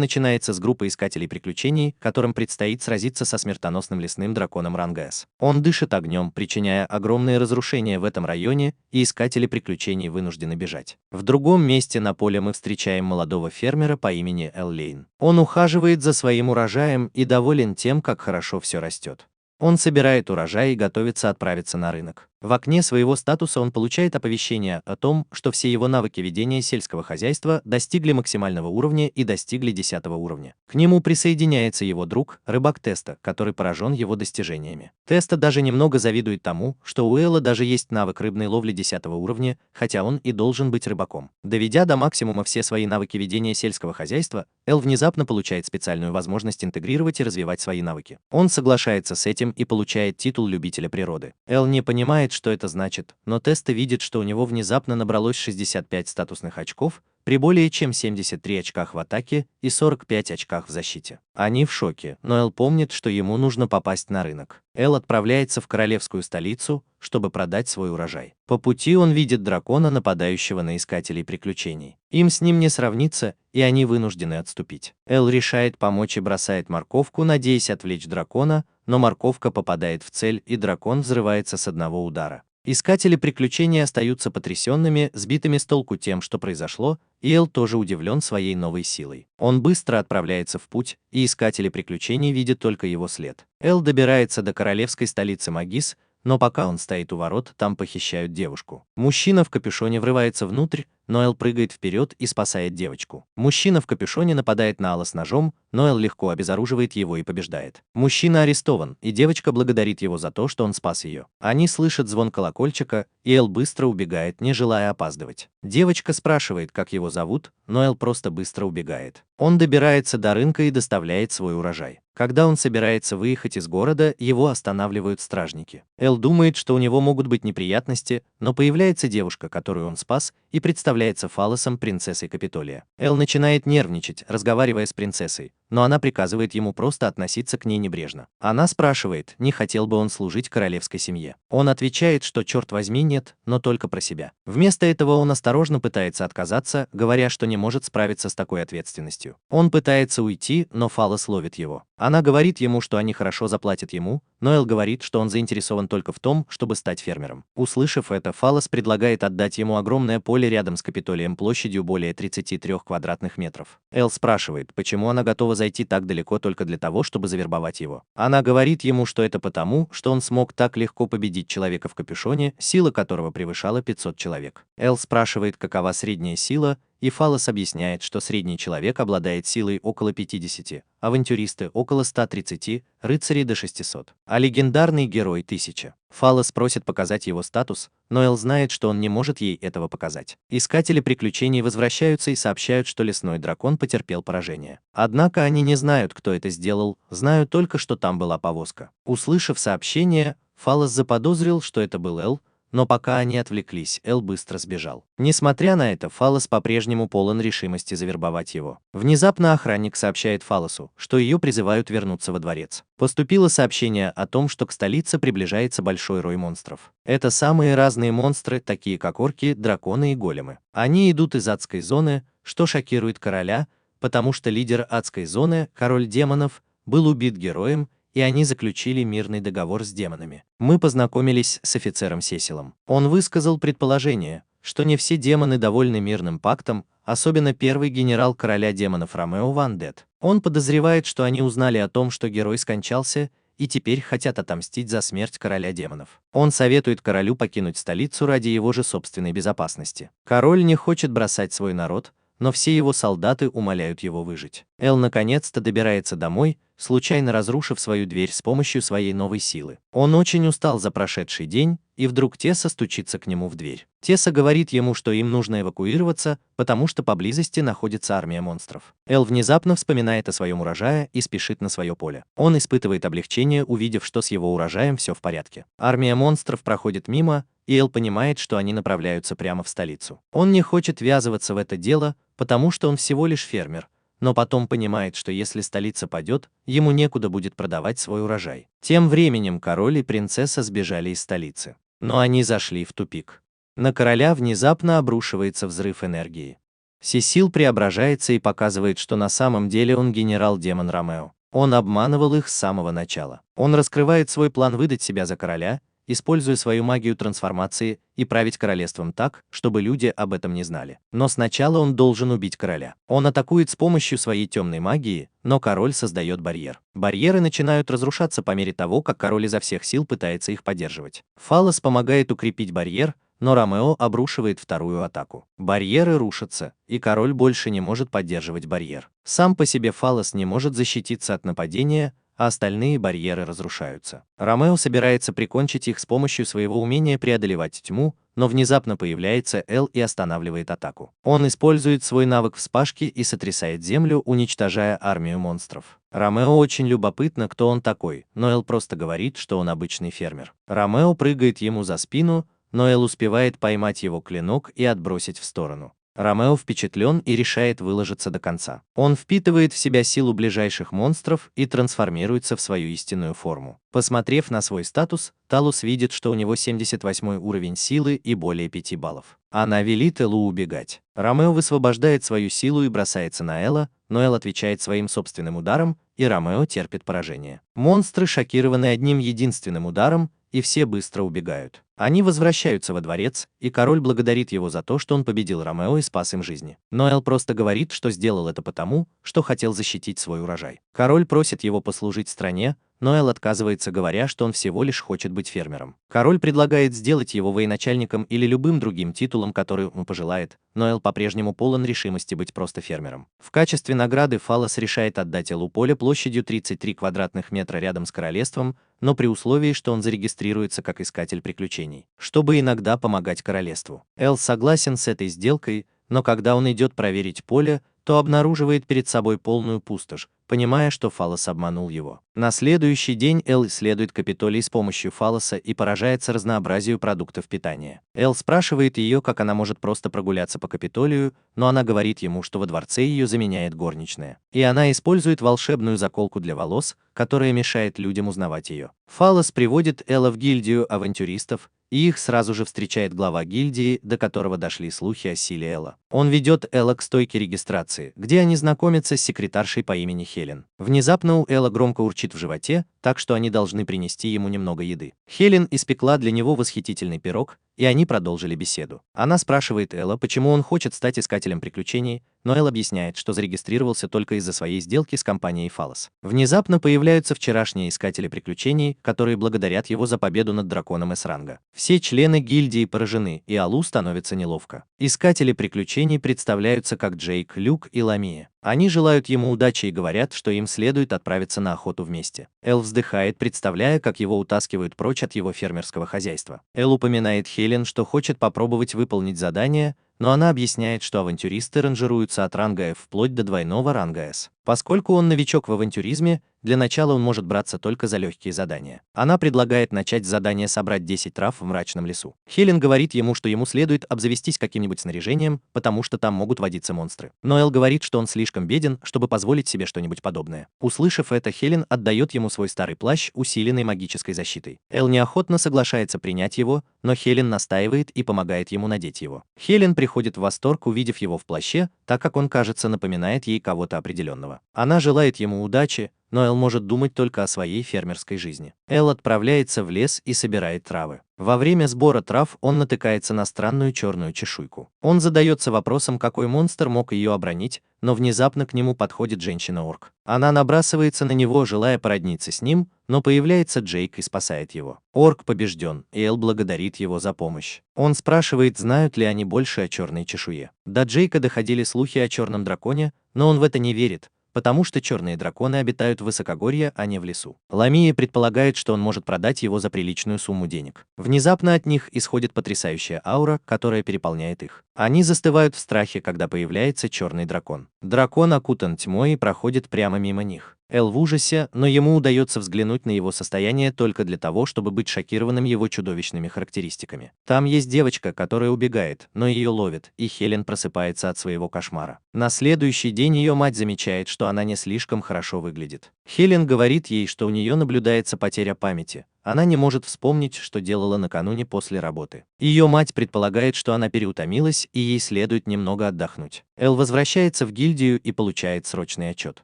Начинается с группы искателей приключений, которым предстоит сразиться со смертоносным лесным драконом ранга С. Он дышит огнем, причиняя огромные разрушения в этом районе, и искатели приключений вынуждены бежать. В другом месте на поле мы встречаем молодого фермера по имени Эл Лейн. Он ухаживает за своим урожаем и доволен тем, как хорошо все растет. Он собирает урожай и готовится отправиться на рынок. В окне своего статуса он получает оповещение о том, что все его навыки ведения сельского хозяйства достигли максимального уровня и достигли 10 уровня. К нему присоединяется его друг, рыбак Теста, который поражен его достижениями. Теста даже немного завидует тому, что у Элла даже есть навык рыбной ловли 10 уровня, хотя он и должен быть рыбаком. Доведя до максимума все свои навыки ведения сельского хозяйства, Эл внезапно получает специальную возможность интегрировать и развивать свои навыки. Он соглашается с этим и получает титул любителя природы. Эл не понимает, что это значит, но Теста видит, что у него внезапно набралось 65 статусных очков, при более чем 73 очках в атаке и 45 очках в защите. Они в шоке, но Эл помнит, что ему нужно попасть на рынок. Эл отправляется в королевскую столицу, чтобы продать свой урожай. По пути он видит дракона, нападающего на искателей приключений. Им с ним не сравнится, и они вынуждены отступить. Эл решает помочь и бросает морковку, надеясь отвлечь дракона, но морковка попадает в цель, и дракон взрывается с одного удара. Искатели приключений остаются потрясенными, сбитыми с толку тем, что произошло, и Эл тоже удивлен своей новой силой. Он быстро отправляется в путь, и искатели приключений видят только его след. Эл добирается до королевской столицы Магис, но пока он стоит у ворот, там похищают девушку. Мужчина в капюшоне врывается внутрь, но Эл прыгает вперед и спасает девочку. Мужчина в капюшоне нападает на Алла с ножом, но Эл легко обезоруживает его и побеждает. Мужчина арестован, и девочка благодарит его за то, что он спас ее. Они слышат звон колокольчика, и Эл быстро убегает, не желая опаздывать. Девочка спрашивает, как его зовут, но Эл просто быстро убегает. Он добирается до рынка и доставляет свой урожай. Когда он собирается выехать из города, его останавливают стражники. Эл думает, что у него могут быть неприятности, но появляется девушка, которую он спас, и представляется Фалосом, принцессой Капитолия. Эл начинает нервничать, разговаривая с принцессой, но она приказывает ему просто относиться к ней небрежно. Она спрашивает, не хотел бы он служить королевской семье. Он отвечает, что черт возьми нет, но только про себя. Вместо этого он осторожно пытается отказаться, говоря, что не может справиться с такой ответственностью. Он пытается уйти, но Фалос ловит его. Она говорит ему, что они хорошо заплатят ему, но Эл говорит, что он заинтересован только в том, чтобы стать фермером. Услышав это, Фалос предлагает отдать ему огромное поле рядом с Капитолием площадью более 33 квадратных метров. Эл спрашивает, почему она готова зайти так далеко только для того, чтобы завербовать его. Она говорит ему, что это потому, что он смог так легко победить человека в капюшоне, сила которого превышала 500 человек. Эл спрашивает, какова средняя сила, и Фалос объясняет, что средний человек обладает силой около 50, авантюристы около 130, рыцари до 600, а легендарный герой 1000. Фалос просит показать его статус, но Эл знает, что он не может ей этого показать. Искатели приключений возвращаются и сообщают, что лесной дракон потерпел поражение. Однако они не знают, кто это сделал, знают только, что там была повозка. Услышав сообщение, Фалос заподозрил, что это был Эл, но пока они отвлеклись, Эл быстро сбежал. Несмотря на это, Фалос по-прежнему полон решимости завербовать его. Внезапно охранник сообщает Фалосу, что ее призывают вернуться во дворец. Поступило сообщение о том, что к столице приближается большой рой монстров. Это самые разные монстры, такие как орки, драконы и големы. Они идут из адской зоны, что шокирует короля, потому что лидер адской зоны, король демонов, был убит героем, и они заключили мирный договор с демонами. Мы познакомились с офицером Сесилом. Он высказал предположение, что не все демоны довольны мирным пактом, особенно первый генерал короля демонов Ромео Ван Дет. Он подозревает, что они узнали о том, что герой скончался, и теперь хотят отомстить за смерть короля демонов. Он советует королю покинуть столицу ради его же собственной безопасности. Король не хочет бросать свой народ, но все его солдаты умоляют его выжить. Эл наконец-то добирается домой, случайно разрушив свою дверь с помощью своей новой силы. Он очень устал за прошедший день, и вдруг Теса стучится к нему в дверь. Теса говорит ему, что им нужно эвакуироваться, потому что поблизости находится армия монстров. Эл внезапно вспоминает о своем урожае и спешит на свое поле. Он испытывает облегчение, увидев, что с его урожаем все в порядке. Армия монстров проходит мимо, и Эл понимает, что они направляются прямо в столицу. Он не хочет ввязываться в это дело, потому что он всего лишь фермер, но потом понимает, что если столица падет, ему некуда будет продавать свой урожай. Тем временем король и принцесса сбежали из столицы. Но они зашли в тупик. На короля внезапно обрушивается взрыв энергии. Сесил преображается и показывает, что на самом деле он генерал-демон Ромео. Он обманывал их с самого начала. Он раскрывает свой план выдать себя за короля, используя свою магию трансформации и править королевством так, чтобы люди об этом не знали. Но сначала он должен убить короля. Он атакует с помощью своей темной магии, но король создает барьер. Барьеры начинают разрушаться по мере того, как король изо всех сил пытается их поддерживать. Фаллос помогает укрепить барьер, но Ромео обрушивает вторую атаку. Барьеры рушатся, и король больше не может поддерживать барьер. Сам по себе Фаллос не может защититься от нападения, а остальные барьеры разрушаются. Ромео собирается прикончить их с помощью своего умения преодолевать тьму, но внезапно появляется Эл и останавливает атаку. Он использует свой навык вспашки и сотрясает землю, уничтожая армию монстров. Ромео очень любопытно, кто он такой, но Эл просто говорит, что он обычный фермер. Ромео прыгает ему за спину, но Эл успевает поймать его клинок и отбросить в сторону. Ромео впечатлен и решает выложиться до конца. Он впитывает в себя силу ближайших монстров и трансформируется в свою истинную форму. Посмотрев на свой статус, Талус видит, что у него 78 уровень силы и более 5 баллов. Она велит Элу убегать. Ромео высвобождает свою силу и бросается на Эла, но Эл отвечает своим собственным ударом, и Ромео терпит поражение. Монстры шокированы одним единственным ударом, и все быстро убегают. Они возвращаются во дворец, и король благодарит его за то, что он победил Ромео и спас им жизни. Но Эл просто говорит, что сделал это потому, что хотел защитить свой урожай. Король просит его послужить стране, но Эл отказывается, говоря, что он всего лишь хочет быть фермером. Король предлагает сделать его военачальником или любым другим титулом, который он пожелает, но Эл по-прежнему полон решимости быть просто фермером. В качестве награды Фаллос решает отдать Элу поле площадью 33 квадратных метра рядом с королевством, но при условии, что он зарегистрируется как искатель приключений, чтобы иногда помогать королевству. Эл согласен с этой сделкой, но когда он идет проверить поле, то обнаруживает перед собой полную пустошь, понимая, что Фаллос обманул его. На следующий день Эл исследует Капитолий с помощью Фаллоса и поражается разнообразию продуктов питания. Эл спрашивает ее, как она может просто прогуляться по Капитолию, но она говорит ему, что во дворце ее заменяет горничная. И она использует волшебную заколку для волос, которая мешает людям узнавать ее. Фаллос приводит Элла в гильдию авантюристов, и их сразу же встречает глава гильдии, до которого дошли слухи о силе Элла. Он ведет Элла к стойке регистрации, где они знакомятся с секретаршей по имени Хелен. Внезапно у Элла громко урчит в животе, так что они должны принести ему немного еды. Хелен испекла для него восхитительный пирог, и они продолжили беседу. Она спрашивает Элла, почему он хочет стать искателем приключений, но Эл объясняет, что зарегистрировался только из-за своей сделки с компанией Фаллос. Внезапно появляются вчерашние искатели приключений, которые благодарят его за победу над драконом С-ранга. Все члены гильдии поражены, и Алу становится неловко. Искатели приключений представляются как Джейк, Люк и Ламия. Они желают ему удачи и говорят, что им следует отправиться на охоту вместе. Эл вздыхает, представляя, как его утаскивают прочь от его фермерского хозяйства. Эл упоминает Хелен, что хочет попробовать выполнить задание, но она объясняет, что авантюристы ранжируются от ранга F вплоть до двойного ранга S. Поскольку он новичок в авантюризме, для начала он может браться только за легкие задания. Она предлагает начать задание собрать 10 трав в мрачном лесу. Хелен говорит ему, что ему следует обзавестись каким-нибудь снаряжением, потому что там могут водиться монстры. Но Эл говорит, что он слишком беден, чтобы позволить себе что-нибудь подобное. Услышав это, Хелен отдает ему свой старый плащ, усиленный магической защитой. Эл неохотно соглашается принять его, но Хелен настаивает и помогает ему надеть его. Хелен приходит в восторг, увидев его в плаще, так как он, кажется, напоминает ей кого-то определенного. Она желает ему удачи, но Эл может думать только о своей фермерской жизни. Эл отправляется в лес и собирает травы. Во время сбора трав он натыкается на странную черную чешуйку. Он задается вопросом, какой монстр мог ее обронить, но внезапно к нему подходит женщина-орк. Она набрасывается на него, желая породниться с ним, но появляется Джейк и спасает его. Орк побежден, и Эл благодарит его за помощь. Он спрашивает, знают ли они больше о черной чешуе. До Джейка доходили слухи о черном драконе, но он в это не верит, потому что черные драконы обитают в высокогорье, а не в лесу. Ламия предполагает, что он может продать его за приличную сумму денег. Внезапно от них исходит потрясающая аура, которая переполняет их. Они застывают в страхе, когда появляется черный дракон. Дракон окутан тьмой и проходит прямо мимо них. Эл в ужасе, но ему удается взглянуть на его состояние только для того, чтобы быть шокированным его чудовищными характеристиками. Там есть девочка, которая убегает, но ее ловят, и Хелен просыпается от своего кошмара. На следующий день ее мать замечает, что она не слишком хорошо выглядит. Хелен говорит ей, что у нее наблюдается потеря памяти, она не может вспомнить, что делала накануне после работы. Ее мать предполагает, что она переутомилась и ей следует немного отдохнуть. Эл возвращается в гильдию и получает срочный отчет.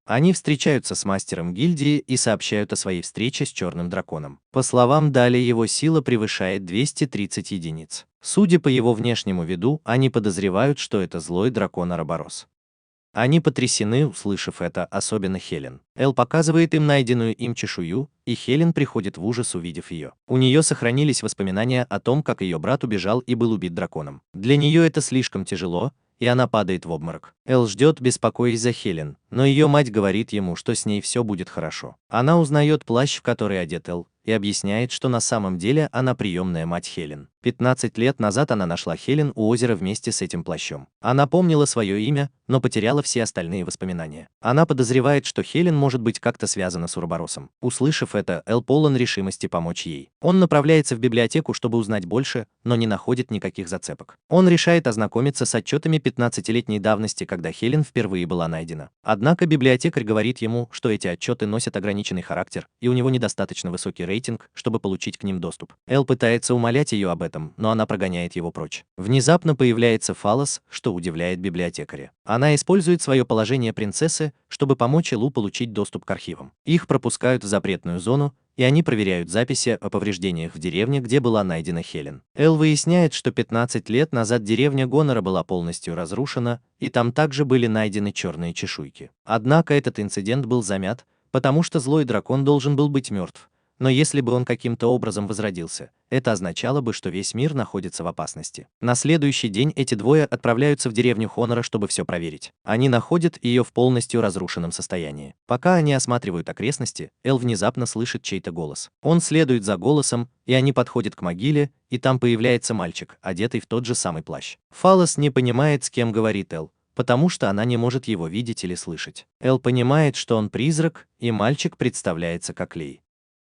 Они встречаются с мастером гильдии и сообщают о своей встрече с черным драконом. По словам Дали, его сила превышает 230 единиц. Судя по его внешнему виду, они подозревают, что это злой дракон Ouroboros. Они потрясены, услышав это, особенно Хелен. Эл показывает им найденную им чешую, и Хелен приходит в ужас, увидев ее. У нее сохранились воспоминания о том, как ее брат убежал и был убит драконом. Для нее это слишком тяжело, и она падает в обморок. Эл ждет, беспокоясь за Хелен, но ее мать говорит ему, что с ней все будет хорошо. Она узнает плащ, в который одет Эл, и объясняет, что на самом деле она приемная мать Хелен. 15 лет назад она нашла Хелен у озера вместе с этим плащом. Она помнила свое имя, но потеряла все остальные воспоминания. Она подозревает, что Хелен может быть как-то связана с Ouroboros'ом. Услышав это, Эл полон решимости помочь ей. Он направляется в библиотеку, чтобы узнать больше, но не находит никаких зацепок. Он решает ознакомиться с отчетами 15-летней давности, когда Хелен впервые была найдена. Однако библиотекарь говорит ему, что эти отчеты носят ограниченный характер, и у него недостаточно высокий рейтинг, чтобы получить к ним доступ. Эл пытается умолять ее об этом, но она прогоняет его прочь. Внезапно появляется Фалос, что удивляет библиотекаря. Она использует свое положение принцессы, чтобы помочь Элу получить доступ к архивам. Их пропускают в запретную зону, и они проверяют записи о повреждениях в деревне, где была найдена Хелен. Эл выясняет, что 15 лет назад деревня Гонора была полностью разрушена, и там также были найдены черные чешуйки. Однако этот инцидент был замят, потому что злой дракон должен был быть мертв. Но если бы он каким-то образом возродился, это означало бы, что весь мир находится в опасности. На следующий день эти двое отправляются в деревню Хонора, чтобы все проверить. Они находят ее в полностью разрушенном состоянии. Пока они осматривают окрестности, Эл внезапно слышит чей-то голос. Он следует за голосом, и они подходят к могиле, и там появляется мальчик, одетый в тот же самый плащ. Фалос не понимает, с кем говорит Эл, потому что она не может его видеть или слышать. Эл понимает, что он призрак, и мальчик представляется как Лей.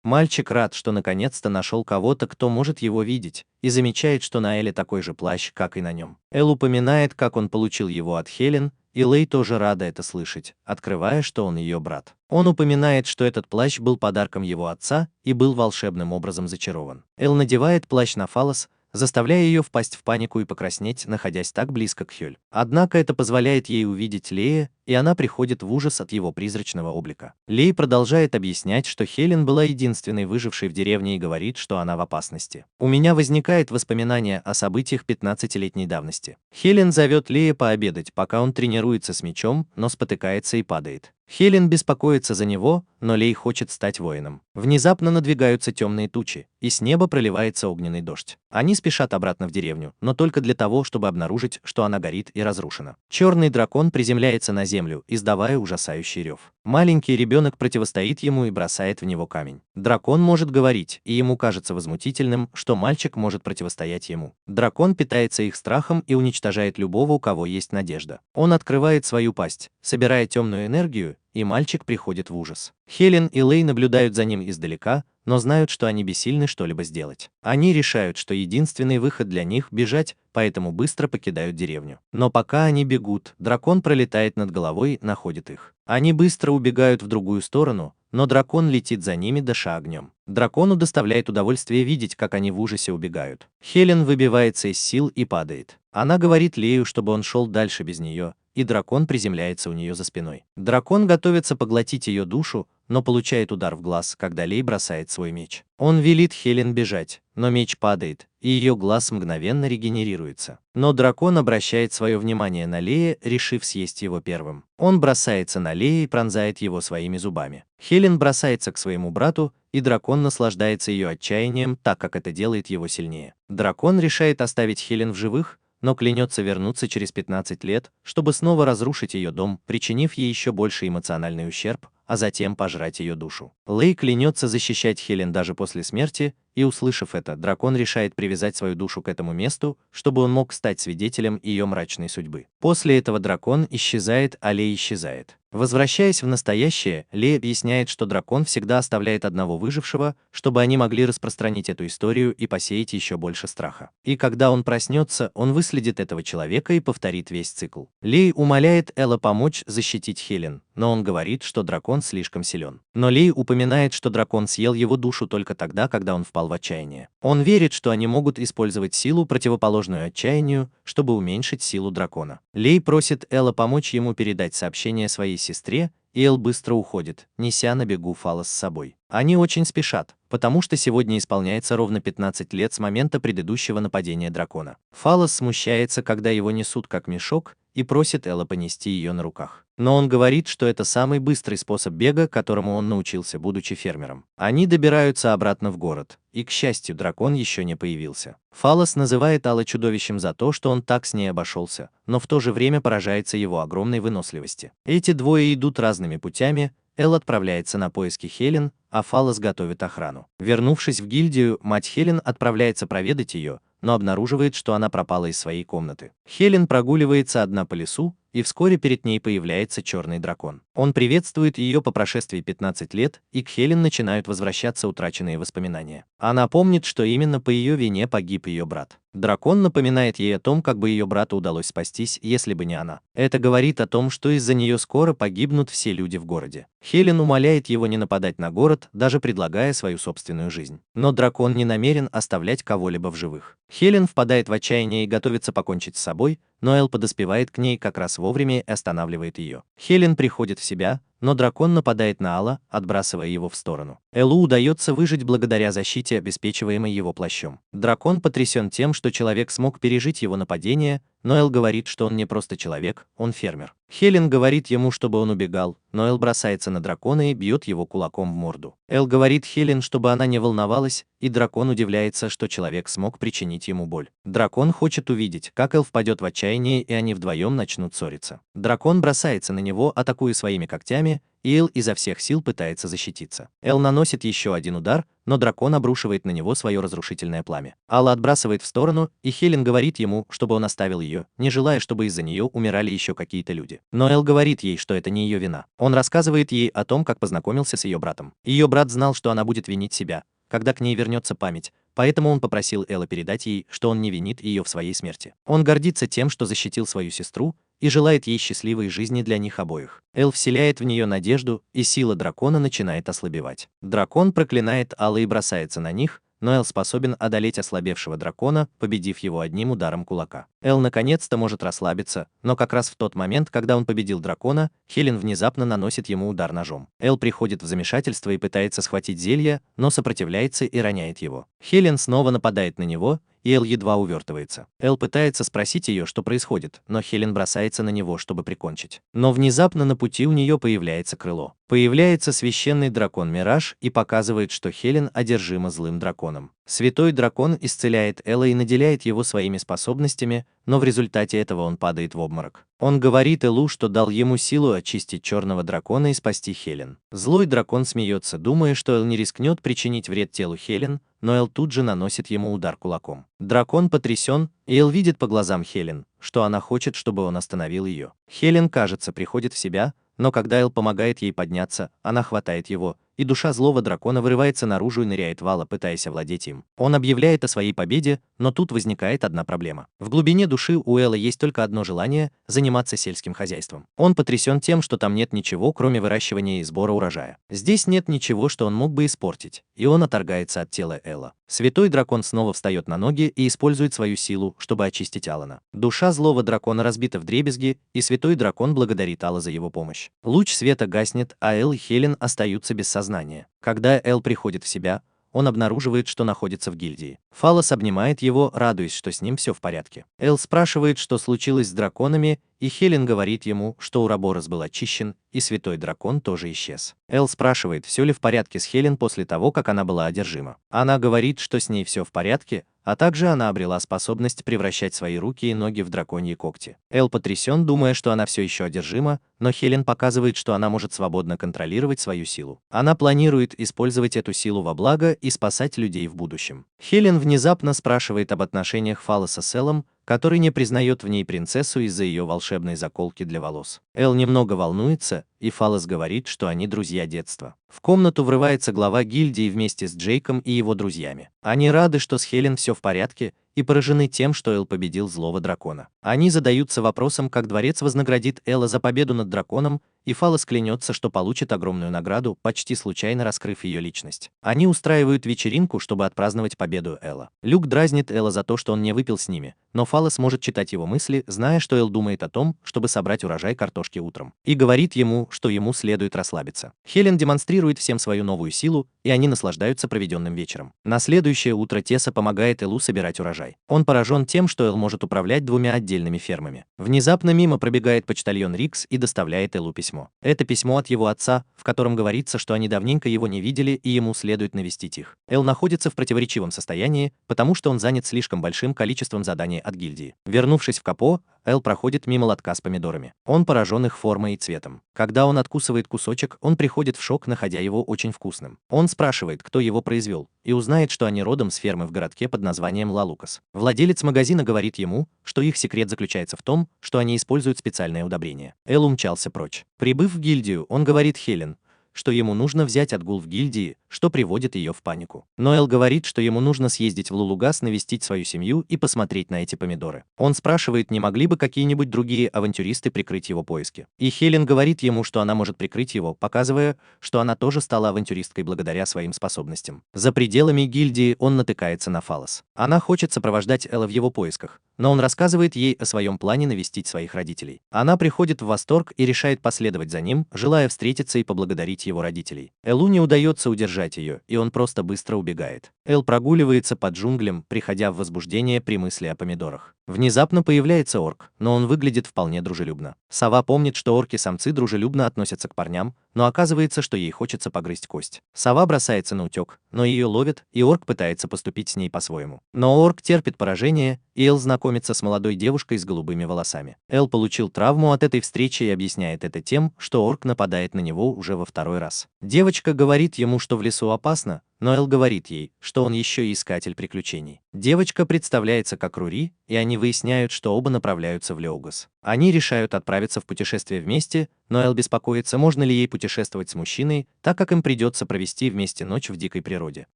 Мальчик рад, что наконец-то нашел кого-то, кто может его видеть, и замечает, что на Эле такой же плащ, как и на нем. Эл упоминает, как он получил его от Хелен, и Лей тоже рада это слышать, открывая, что он ее брат. Он упоминает, что этот плащ был подарком его отца и был волшебным образом зачарован. Эл надевает плащ на Фалос, заставляя ее впасть в панику и покраснеть, находясь так близко к Хёль. Однако это позволяет ей увидеть Лея, и она приходит в ужас от его призрачного облика. Лей продолжает объяснять, что Хелен была единственной выжившей в деревне и говорит, что она в опасности. У меня возникает воспоминание о событиях 15-летней давности. Хелен зовет Лея пообедать, пока он тренируется с мечом, но спотыкается и падает. Хелен беспокоится за него, но Лей хочет стать воином. Внезапно надвигаются темные тучи, и с неба проливается огненный дождь. Они спешат обратно в деревню, но только для того, чтобы обнаружить, что она горит и разрушена. Черный дракон приземляется на землю, издавая ужасающий рев. Маленький ребенок противостоит ему и бросает в него камень. Дракон может говорить, и ему кажется возмутительным, что мальчик может противостоять ему. Дракон питается их страхом и уничтожает любого, у кого есть надежда. Он открывает свою пасть, собирая темную энергию, и мальчик приходит в ужас. Хелен и Лей наблюдают за ним издалека, но знают, что они бессильны что-либо сделать. Они решают, что единственный выход для них – бежать, поэтому быстро покидают деревню. Но пока они бегут, дракон пролетает над головой, находит их. Они быстро убегают в другую сторону, но дракон летит за ними, дыша огнем. Дракону доставляет удовольствие видеть, как они в ужасе убегают. Хелен выбивается из сил и падает. Она говорит Лею, чтобы он шел дальше без нее, и дракон приземляется у нее за спиной. Дракон готовится поглотить ее душу, но получает удар в глаз, когда Лей бросает свой меч. Он велит Хелен бежать, но меч падает, и ее глаз мгновенно регенерируется. Но дракон обращает свое внимание на Лея, решив съесть его первым. Он бросается на Лея и пронзает его своими зубами. Хелен бросается к своему брату, и дракон наслаждается ее отчаянием, так как это делает его сильнее. Дракон решает оставить Хелен в живых, но клянется вернуться через 15 лет, чтобы снова разрушить ее дом, причинив ей еще больше эмоциональный ущерб, а затем пожрать ее душу. Лей клянется защищать Хелен даже после смерти, и, услышав это, дракон решает привязать свою душу к этому месту, чтобы он мог стать свидетелем ее мрачной судьбы. После этого дракон исчезает, а Лей исчезает. Возвращаясь в настоящее, Лей объясняет, что дракон всегда оставляет одного выжившего, чтобы они могли распространить эту историю и посеять еще больше страха. И когда он проснется, он выследит этого человека и повторит весь цикл. Лей умоляет Элла помочь защитить Хелен, но он говорит, что дракон слишком силен. Но Лей упоминает, что дракон съел его душу только тогда, когда он впал в отчаяние. Он верит, что они могут использовать силу, противоположную отчаянию, чтобы уменьшить силу дракона. Лей просит Элла помочь ему передать сообщение своей сестре, и Эл быстро уходит, неся на бегу Фалос с собой. Они очень спешат, потому что сегодня исполняется ровно 15 лет с момента предыдущего нападения дракона. Фалос смущается, когда его несут как мешок, и просит Элла понести ее на руках. Но он говорит, что это самый быстрый способ бега, которому он научился, будучи фермером. Они добираются обратно в город, и, к счастью, дракон еще не появился. Фалос называет Алла чудовищем за то, что он так с ней обошелся, но в то же время поражается его огромной выносливости. Эти двое идут разными путями. Эл отправляется на поиски Хелен, а Фалос готовит охрану. Вернувшись в гильдию, мать Хелен отправляется проведать ее, но обнаруживает, что она пропала из своей комнаты. Хелен прогуливается одна по лесу, и вскоре перед ней появляется черный дракон. Он приветствует ее по прошествии 15 лет, и к Хелен начинают возвращаться утраченные воспоминания. Она помнит, что именно по ее вине погиб ее брат. Дракон напоминает ей о том, как бы ее брату удалось спастись, если бы не она. Это говорит о том, что из-за нее скоро погибнут все люди в городе. Хелен умоляет его не нападать на город, даже предлагая свою собственную жизнь. Но дракон не намерен оставлять кого-либо в живых. Хелен впадает в отчаяние и готовится покончить с собой, но Эл подоспевает к ней как раз вовремя и останавливает ее. Хелен приходит в себя, но дракон нападает на Алла, отбрасывая его в сторону. Эллу удается выжить благодаря защите, обеспечиваемой его плащом. Дракон потрясен тем, что человек смог пережить его нападение, но Эл говорит, что он не просто человек, он фермер. Хелен говорит ему, чтобы он убегал, но Эл бросается на дракона и бьет его кулаком в морду. Эл говорит Хелен, чтобы она не волновалась, и дракон удивляется, что человек смог причинить ему боль. Дракон хочет увидеть, как Эл впадет в отчаяние, и они вдвоем начнут ссориться. Дракон бросается на него, атакуя своими когтями, и Эл изо всех сил пытается защититься. Эл наносит еще один удар, но дракон обрушивает на него свое разрушительное пламя. Алла отбрасывает в сторону, и Хелен говорит ему, чтобы он оставил ее, не желая, чтобы из-за нее умирали еще какие-то люди. Но Эл говорит ей, что это не ее вина. Он рассказывает ей о том, как познакомился с ее братом. Ее брат знал, что она будет винить себя, когда к ней вернется память, поэтому он попросил Элла передать ей, что он не винит ее в своей смерти. Он гордится тем, что защитил свою сестру, и желает ей счастливой жизни для них обоих. Эл вселяет в нее надежду, и сила дракона начинает ослабевать. Дракон проклинает Алла и бросается на них, но Эл способен одолеть ослабевшего дракона, победив его одним ударом кулака. Эл наконец-то может расслабиться, но как раз в тот момент, когда он победил дракона, Хелен внезапно наносит ему удар ножом. Эл приходит в замешательство и пытается схватить зелье, но сопротивляется и роняет его. Хелен снова нападает на него, и Эл едва увертывается. Эл пытается спросить ее, что происходит, но Хелен бросается на него, чтобы прикончить. Но внезапно на пути у нее появляется крыло. Появляется священный дракон Мираж и показывает, что Хелен одержима злым драконом. Святой дракон исцеляет Элла и наделяет его своими способностями, но в результате этого он падает в обморок. Он говорит Эллу, что дал ему силу очистить черного дракона и спасти Хелен. Злой дракон смеется, думая, что Эл не рискнет причинить вред телу Хелен, но Эл тут же наносит ему удар кулаком. Дракон потрясен, и Эл видит по глазам Хелен, что она хочет, чтобы он остановил ее. Хелен, кажется, приходит в себя, но когда Эл помогает ей подняться, она хватает его, и душа злого дракона вырывается наружу и ныряет в Алла, пытаясь овладеть им. Он объявляет о своей победе, но тут возникает одна проблема. В глубине души у Элла есть только одно желание – заниматься сельским хозяйством. Он потрясен тем, что там нет ничего, кроме выращивания и сбора урожая. Здесь нет ничего, что он мог бы испортить, и он отторгается от тела Элла. Святой дракон снова встает на ноги и использует свою силу, чтобы очистить Алана. Душа злого дракона разбита вдребезги, и святой дракон благодарит Алла за его помощь. Луч света гаснет, а Эл и Хелен остаются без сознания. Когда Эл приходит в себя, он обнаруживает, что находится в гильдии. Фалос обнимает его, радуясь, что с ним все в порядке. Эл спрашивает, что случилось с драконами, и Хелен говорит ему, что Ураборос был очищен, и святой дракон тоже исчез. Эл спрашивает, все ли в порядке с Хелен после того, как она была одержима. Она говорит, что с ней все в порядке, а также она обрела способность превращать свои руки и ноги в драконьи когти. Эл потрясен, думая, что она все еще одержима, но Хелен показывает, что она может свободно контролировать свою силу. Она планирует использовать эту силу во благо и спасать людей в будущем. Хелен внезапно спрашивает об отношениях Фалоса с Эллом, который не признает в ней принцессу из-за ее волшебной заколки для волос. Эл немного волнуется, и Фаллос говорит, что они друзья детства. В комнату врывается глава гильдии вместе с Джейком и его друзьями. Они рады, что с Хелен все в порядке, и поражены тем, что Эл победил злого дракона. Они задаются вопросом, как дворец вознаградит Элла за победу над драконом, и Фаллос клянется, что получит огромную награду, почти случайно раскрыв ее личность. Они устраивают вечеринку, чтобы отпраздновать победу Элла. Люк дразнит Элла за то, что он не выпил с ними, но Фаллос может читать его мысли, зная, что Эл думает о том, чтобы собрать урожай картошки утром, и говорит ему, что ему следует расслабиться. Хелен демонстрирует всем свою новую силу, и они наслаждаются проведенным вечером. На следующее утро Тесса помогает Эллу собирать урожай. Он поражен тем, что Эл может управлять двумя отдельными фермами. Внезапно мимо пробегает почтальон Рикс и доставляет Эллу письмо. Это письмо от его отца, в котором говорится, что они давненько его не видели и ему следует навестить их. Эл находится в противоречивом состоянии, потому что он занят слишком большим количеством заданий от гильдии. Вернувшись в Капо, Эл проходит мимо лотка с помидорами. Он поражен их формой и цветом. Когда он откусывает кусочек, он приходит в шок, находя его очень вкусным. Он спрашивает, кто его произвел, и узнает, что они родом с фермы в городке под названием Лалукас. Владелец магазина говорит ему, что их секрет заключается в том, что они используют специальное удобрение. Эл умчался прочь. Прибыв в гильдию, он говорит Хелен, что ему нужно взять отгул в гильдии, что приводит ее в панику. Но Эл говорит, что ему нужно съездить в Лулугас, навестить свою семью и посмотреть на эти помидоры. Он спрашивает, не могли бы какие-нибудь другие авантюристы прикрыть его поиски. И Хелен говорит ему, что она может прикрыть его, показывая, что она тоже стала авантюристкой благодаря своим способностям. За пределами гильдии он натыкается на Фаллос. Она хочет сопровождать Элла в его поисках, но он рассказывает ей о своем плане навестить своих родителей. Она приходит в восторг и решает последовать за ним, желая встретиться и поблагодарить его родителей. Эллу не удается удержать ее, и он просто быстро убегает. Эл прогуливается по джунглям, приходя в возбуждение при мысли о помидорах. Внезапно появляется орк, но он выглядит вполне дружелюбно. Сова помнит, что орки-самцы дружелюбно относятся к парням, но оказывается, что ей хочется погрызть кость. Сова бросается на утек, но ее ловят, и орк пытается поступить с ней по-своему. Но орк терпит поражение, и Эл знакомится с молодой девушкой с голубыми волосами. Эл получил травму от этой встречи и объясняет это тем, что орк нападает на него уже во второй раз. Девочка говорит ему, что в лесу опасно, но Эл говорит ей, что он еще и искатель приключений. Девочка представляется как Рури, и они выясняют, что оба направляются в Леугас. Они решают отправиться в путешествие вместе, но Эл беспокоится, можно ли ей путешествовать с мужчиной, так как им придется провести вместе ночь в дикой природе.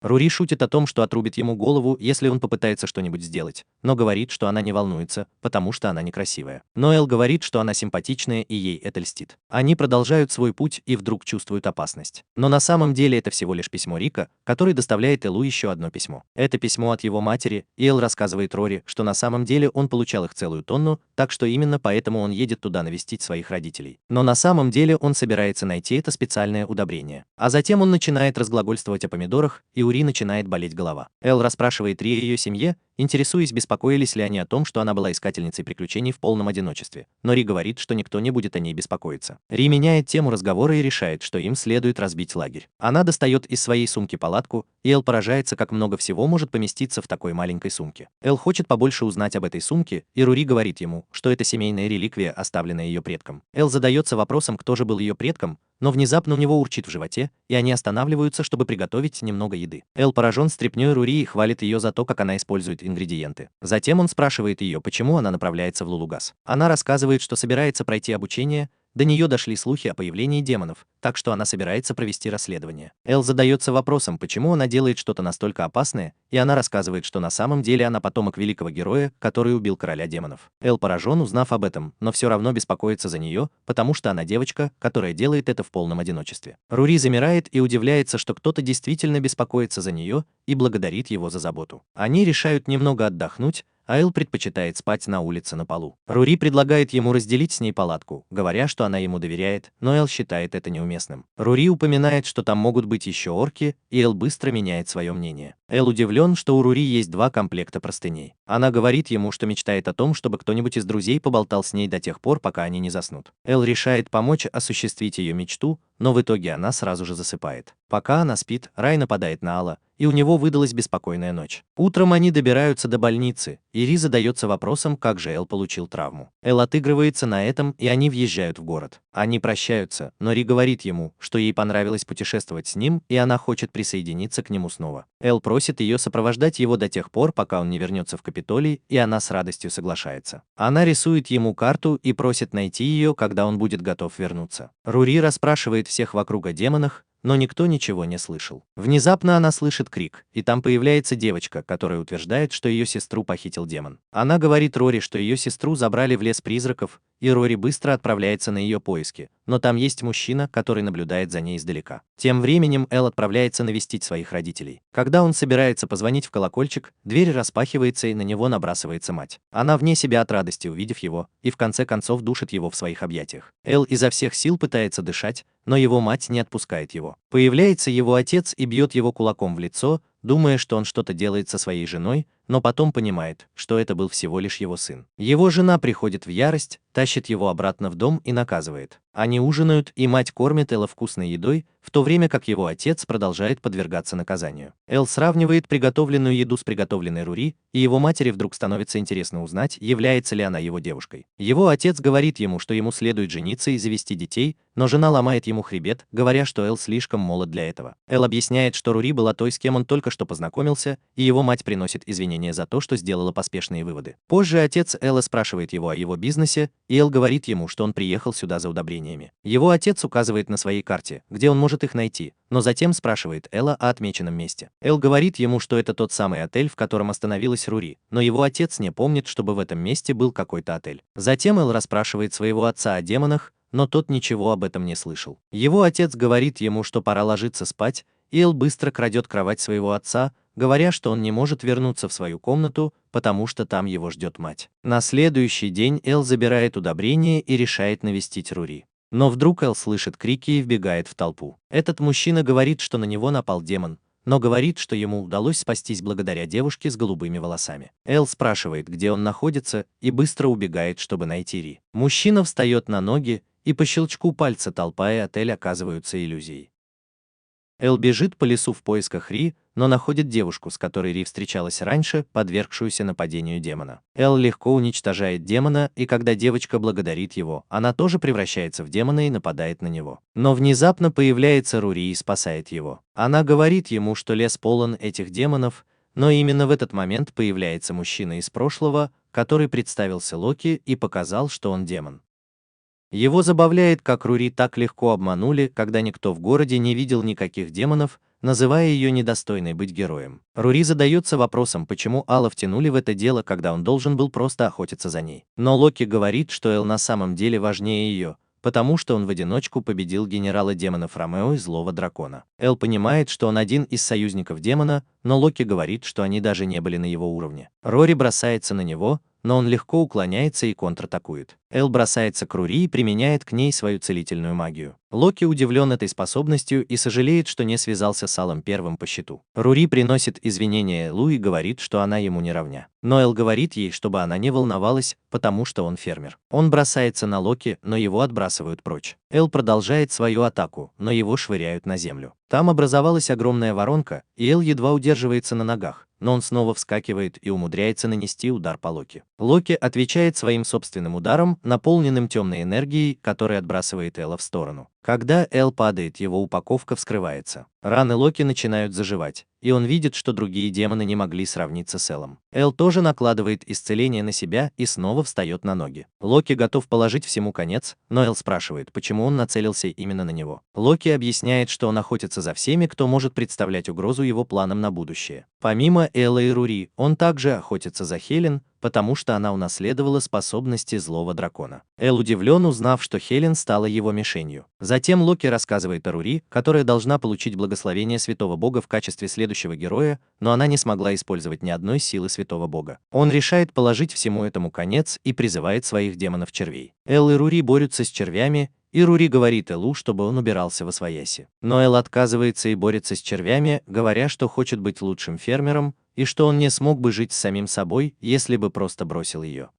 Рури шутит о том, что отрубит ему голову, если он попытается что-нибудь сделать, но говорит, что она не волнуется, потому что она некрасивая. Но Эл говорит, что она симпатичная и ей это льстит. Они продолжают свой путь и вдруг чувствуют опасность. Но на самом деле это всего лишь письмо Рика, который доставляет Эллу еще одно письмо. Это письмо от его матери, и Эл рассказывает Рори, что на самом деле он получал их целую тонну, так что именно поэтому он едет туда навестить своих родителей. Но на самом деле он собирается найти это специальное удобрение. А затем он начинает разглагольствовать о помидорах, и у Ри начинает болеть голова. Эл расспрашивает Ри о ее семье, интересуясь, беспокоились ли они о том, что она была искательницей приключений в полном одиночестве. Но Ри говорит, что никто не будет о ней беспокоиться. Ри меняет тему разговора и решает, что им следует разбить лагерь. Она достает из своей сумки палатку, и Эл поражается, как много всего может поместиться в такой маленькой сумке. Эл хочет побольше узнать об этой сумке, и Рури говорит ему, что это семейная реликвия, оставленная ее предком. Эл задается вопросом, кто же был ее предком, но внезапно у него урчит в животе, и они останавливаются, чтобы приготовить немного еды. Эл поражен стряпнёй Рури и хвалит ее за то, как она использует ингредиенты. Затем он спрашивает ее, почему она направляется в Лулугас. Она рассказывает, что собирается пройти обучение. До нее дошли слухи о появлении демонов, так что она собирается провести расследование. Эл задается вопросом, почему она делает что-то настолько опасное, и она рассказывает, что на самом деле она потомок великого героя, который убил короля демонов. Эл поражен, узнав об этом, но все равно беспокоится за нее, потому что она девочка, которая делает это в полном одиночестве. Рури замирает и удивляется, что кто-то действительно беспокоится за нее и благодарит его за заботу. Они решают немного отдохнуть, а Эл предпочитает спать на улице на полу. Рури предлагает ему разделить с ней палатку, говоря, что она ему доверяет, но Эл считает это неуместным. Рури упоминает, что там могут быть еще орки, и Эл быстро меняет свое мнение. Эл удивлен, что у Рури есть 2 комплекта простыней. Она говорит ему, что мечтает о том, чтобы кто-нибудь из друзей поболтал с ней до тех пор, пока они не заснут. Эл решает помочь осуществить ее мечту, но в итоге она сразу же засыпает. Пока она спит, Рай нападает на Алла, и у него выдалась беспокойная ночь. Утром они добираются до больницы, и Ри задается вопросом, как же Эл получил травму. Эл отыгрывается на этом, и они въезжают в город. Они прощаются, но Ри говорит ему, что ей понравилось путешествовать с ним, и она хочет присоединиться к нему снова. Эл просит ее сопровождать его до тех пор, пока он не вернется в Капитолий, и она с радостью соглашается. Она рисует ему карту и просит найти ее, когда он будет готов вернуться. Рури расспрашивает всех вокруг о демонах, но никто ничего не слышал. Внезапно она слышит крик, и там появляется девочка, которая утверждает, что ее сестру похитил демон. Она говорит Рори, что ее сестру забрали в лес призраков, и Рори быстро отправляется на ее поиски, но там есть мужчина, который наблюдает за ней издалека. Тем временем Эл отправляется навестить своих родителей. Когда он собирается позвонить в колокольчик, дверь распахивается, и на него набрасывается мать. Она вне себя от радости, увидев его, и в конце концов душит его в своих объятиях. Эл изо всех сил пытается дышать, но его мать не отпускает его. Появляется его отец и бьет его кулаком в лицо, думая, что он что-то делает со своей женой, но потом понимает, что это был всего лишь его сын. Его жена приходит в ярость, тащит его обратно в дом и наказывает. Они ужинают, и мать кормит Элла вкусной едой, в то время как его отец продолжает подвергаться наказанию. Эл сравнивает приготовленную еду с приготовленной Рури, и его матери вдруг становится интересно узнать, является ли она его девушкой. Его отец говорит ему, что ему следует жениться и завести детей, но жена ломает ему хребет, говоря, что Эл слишком молод для этого. Эл объясняет, что Рури была той, с кем он только что познакомился, и его мать приносит извинения за то, что сделала поспешные выводы. Позже отец Элла спрашивает его о его бизнесе, и Эл говорит ему, что он приехал сюда за удобрениями. Его отец указывает на своей карте, где он может их найти, но затем спрашивает Элла о отмеченном месте. Эл говорит ему, что это тот самый отель, в котором остановилась Рури, но его отец не помнит, чтобы в этом месте был какой-то отель. Затем Эл расспрашивает своего отца о демонах, но тот ничего об этом не слышал. Его отец говорит ему, что пора ложиться спать, и Эл быстро крадет кровать своего отца, говоря, что он не может вернуться в свою комнату, потому что там его ждет мать. На следующий день Эл забирает удобрение и решает навестить Рури. Но вдруг Эл слышит крики и вбегает в толпу. Этот мужчина говорит, что на него напал демон, но говорит, что ему удалось спастись благодаря девушке с голубыми волосами. Эл спрашивает, где он находится, и быстро убегает, чтобы найти Ри. Мужчина встает на ноги, и по щелчку пальца толпа и отель оказываются иллюзией. Эл бежит по лесу в поисках Ри, но находит девушку, с которой Ри встречалась раньше, подвергшуюся нападению демона. Эл легко уничтожает демона, и когда девочка благодарит его, она тоже превращается в демона и нападает на него. Но внезапно появляется Рури и спасает его. Она говорит ему, что лес полон этих демонов, но именно в этот момент появляется мужчина из прошлого, который представился Локи и показал, что он демон. Его забавляет, как Рури так легко обманули, когда никто в городе не видел никаких демонов, называя ее недостойной быть героем. Рури задается вопросом, почему Алла втянули в это дело, когда он должен был просто охотиться за ней. Но Локи говорит, что Эл на самом деле важнее ее, потому что он в одиночку победил генерала демонов Ромео и злого дракона. Эл понимает, что он один из союзников демона, но Локи говорит, что они даже не были на его уровне. Рори бросается на него, но он легко уклоняется и контратакует. Эл бросается к Рури и применяет к ней свою целительную магию. Локи удивлен этой способностью и сожалеет, что не связался с Алом первым по счету. Рури приносит извинения Элу и говорит, что она ему не равня. Но Эл говорит ей, чтобы она не волновалась, потому что он фермер. Он бросается на Локи, но его отбрасывают прочь. Эл продолжает свою атаку, но его швыряют на землю. Там образовалась огромная воронка, и Эл едва удерживается на ногах, но он снова вскакивает и умудряется нанести удар по Локи. Локи отвечает своим собственным ударом, наполненным темной энергией, который отбрасывает Эла в сторону. Когда Эл падает, его упаковка вскрывается. Раны Локи начинают заживать, и он видит, что другие демоны не могли сравниться с Элом. Эл тоже накладывает исцеление на себя и снова встает на ноги. Локи готов положить всему конец, но Эл спрашивает, почему он нацелился именно на него. Локи объясняет, что он охотится за всеми, кто может представлять угрозу его планам на будущее. Помимо Элла и Рури, он также охотится за Хелен, потому что она унаследовала способности злого дракона. Эл удивлен, узнав, что Хелен стала его мишенью. Затем Локи рассказывает о Рури, которая должна получить благословение Святого Бога в качестве следующего героя, но она не смогла использовать ни одной силы Святого Бога. Он решает положить всему этому конец и призывает своих демонов-червей. Эл и Рури борются с червями, и Рури говорит Элу, чтобы он убирался восвояси. Но Эл отказывается и борется с червями, говоря, что хочет быть лучшим фермером, и что он не смог бы жить с самим собой, если бы просто бросил ее.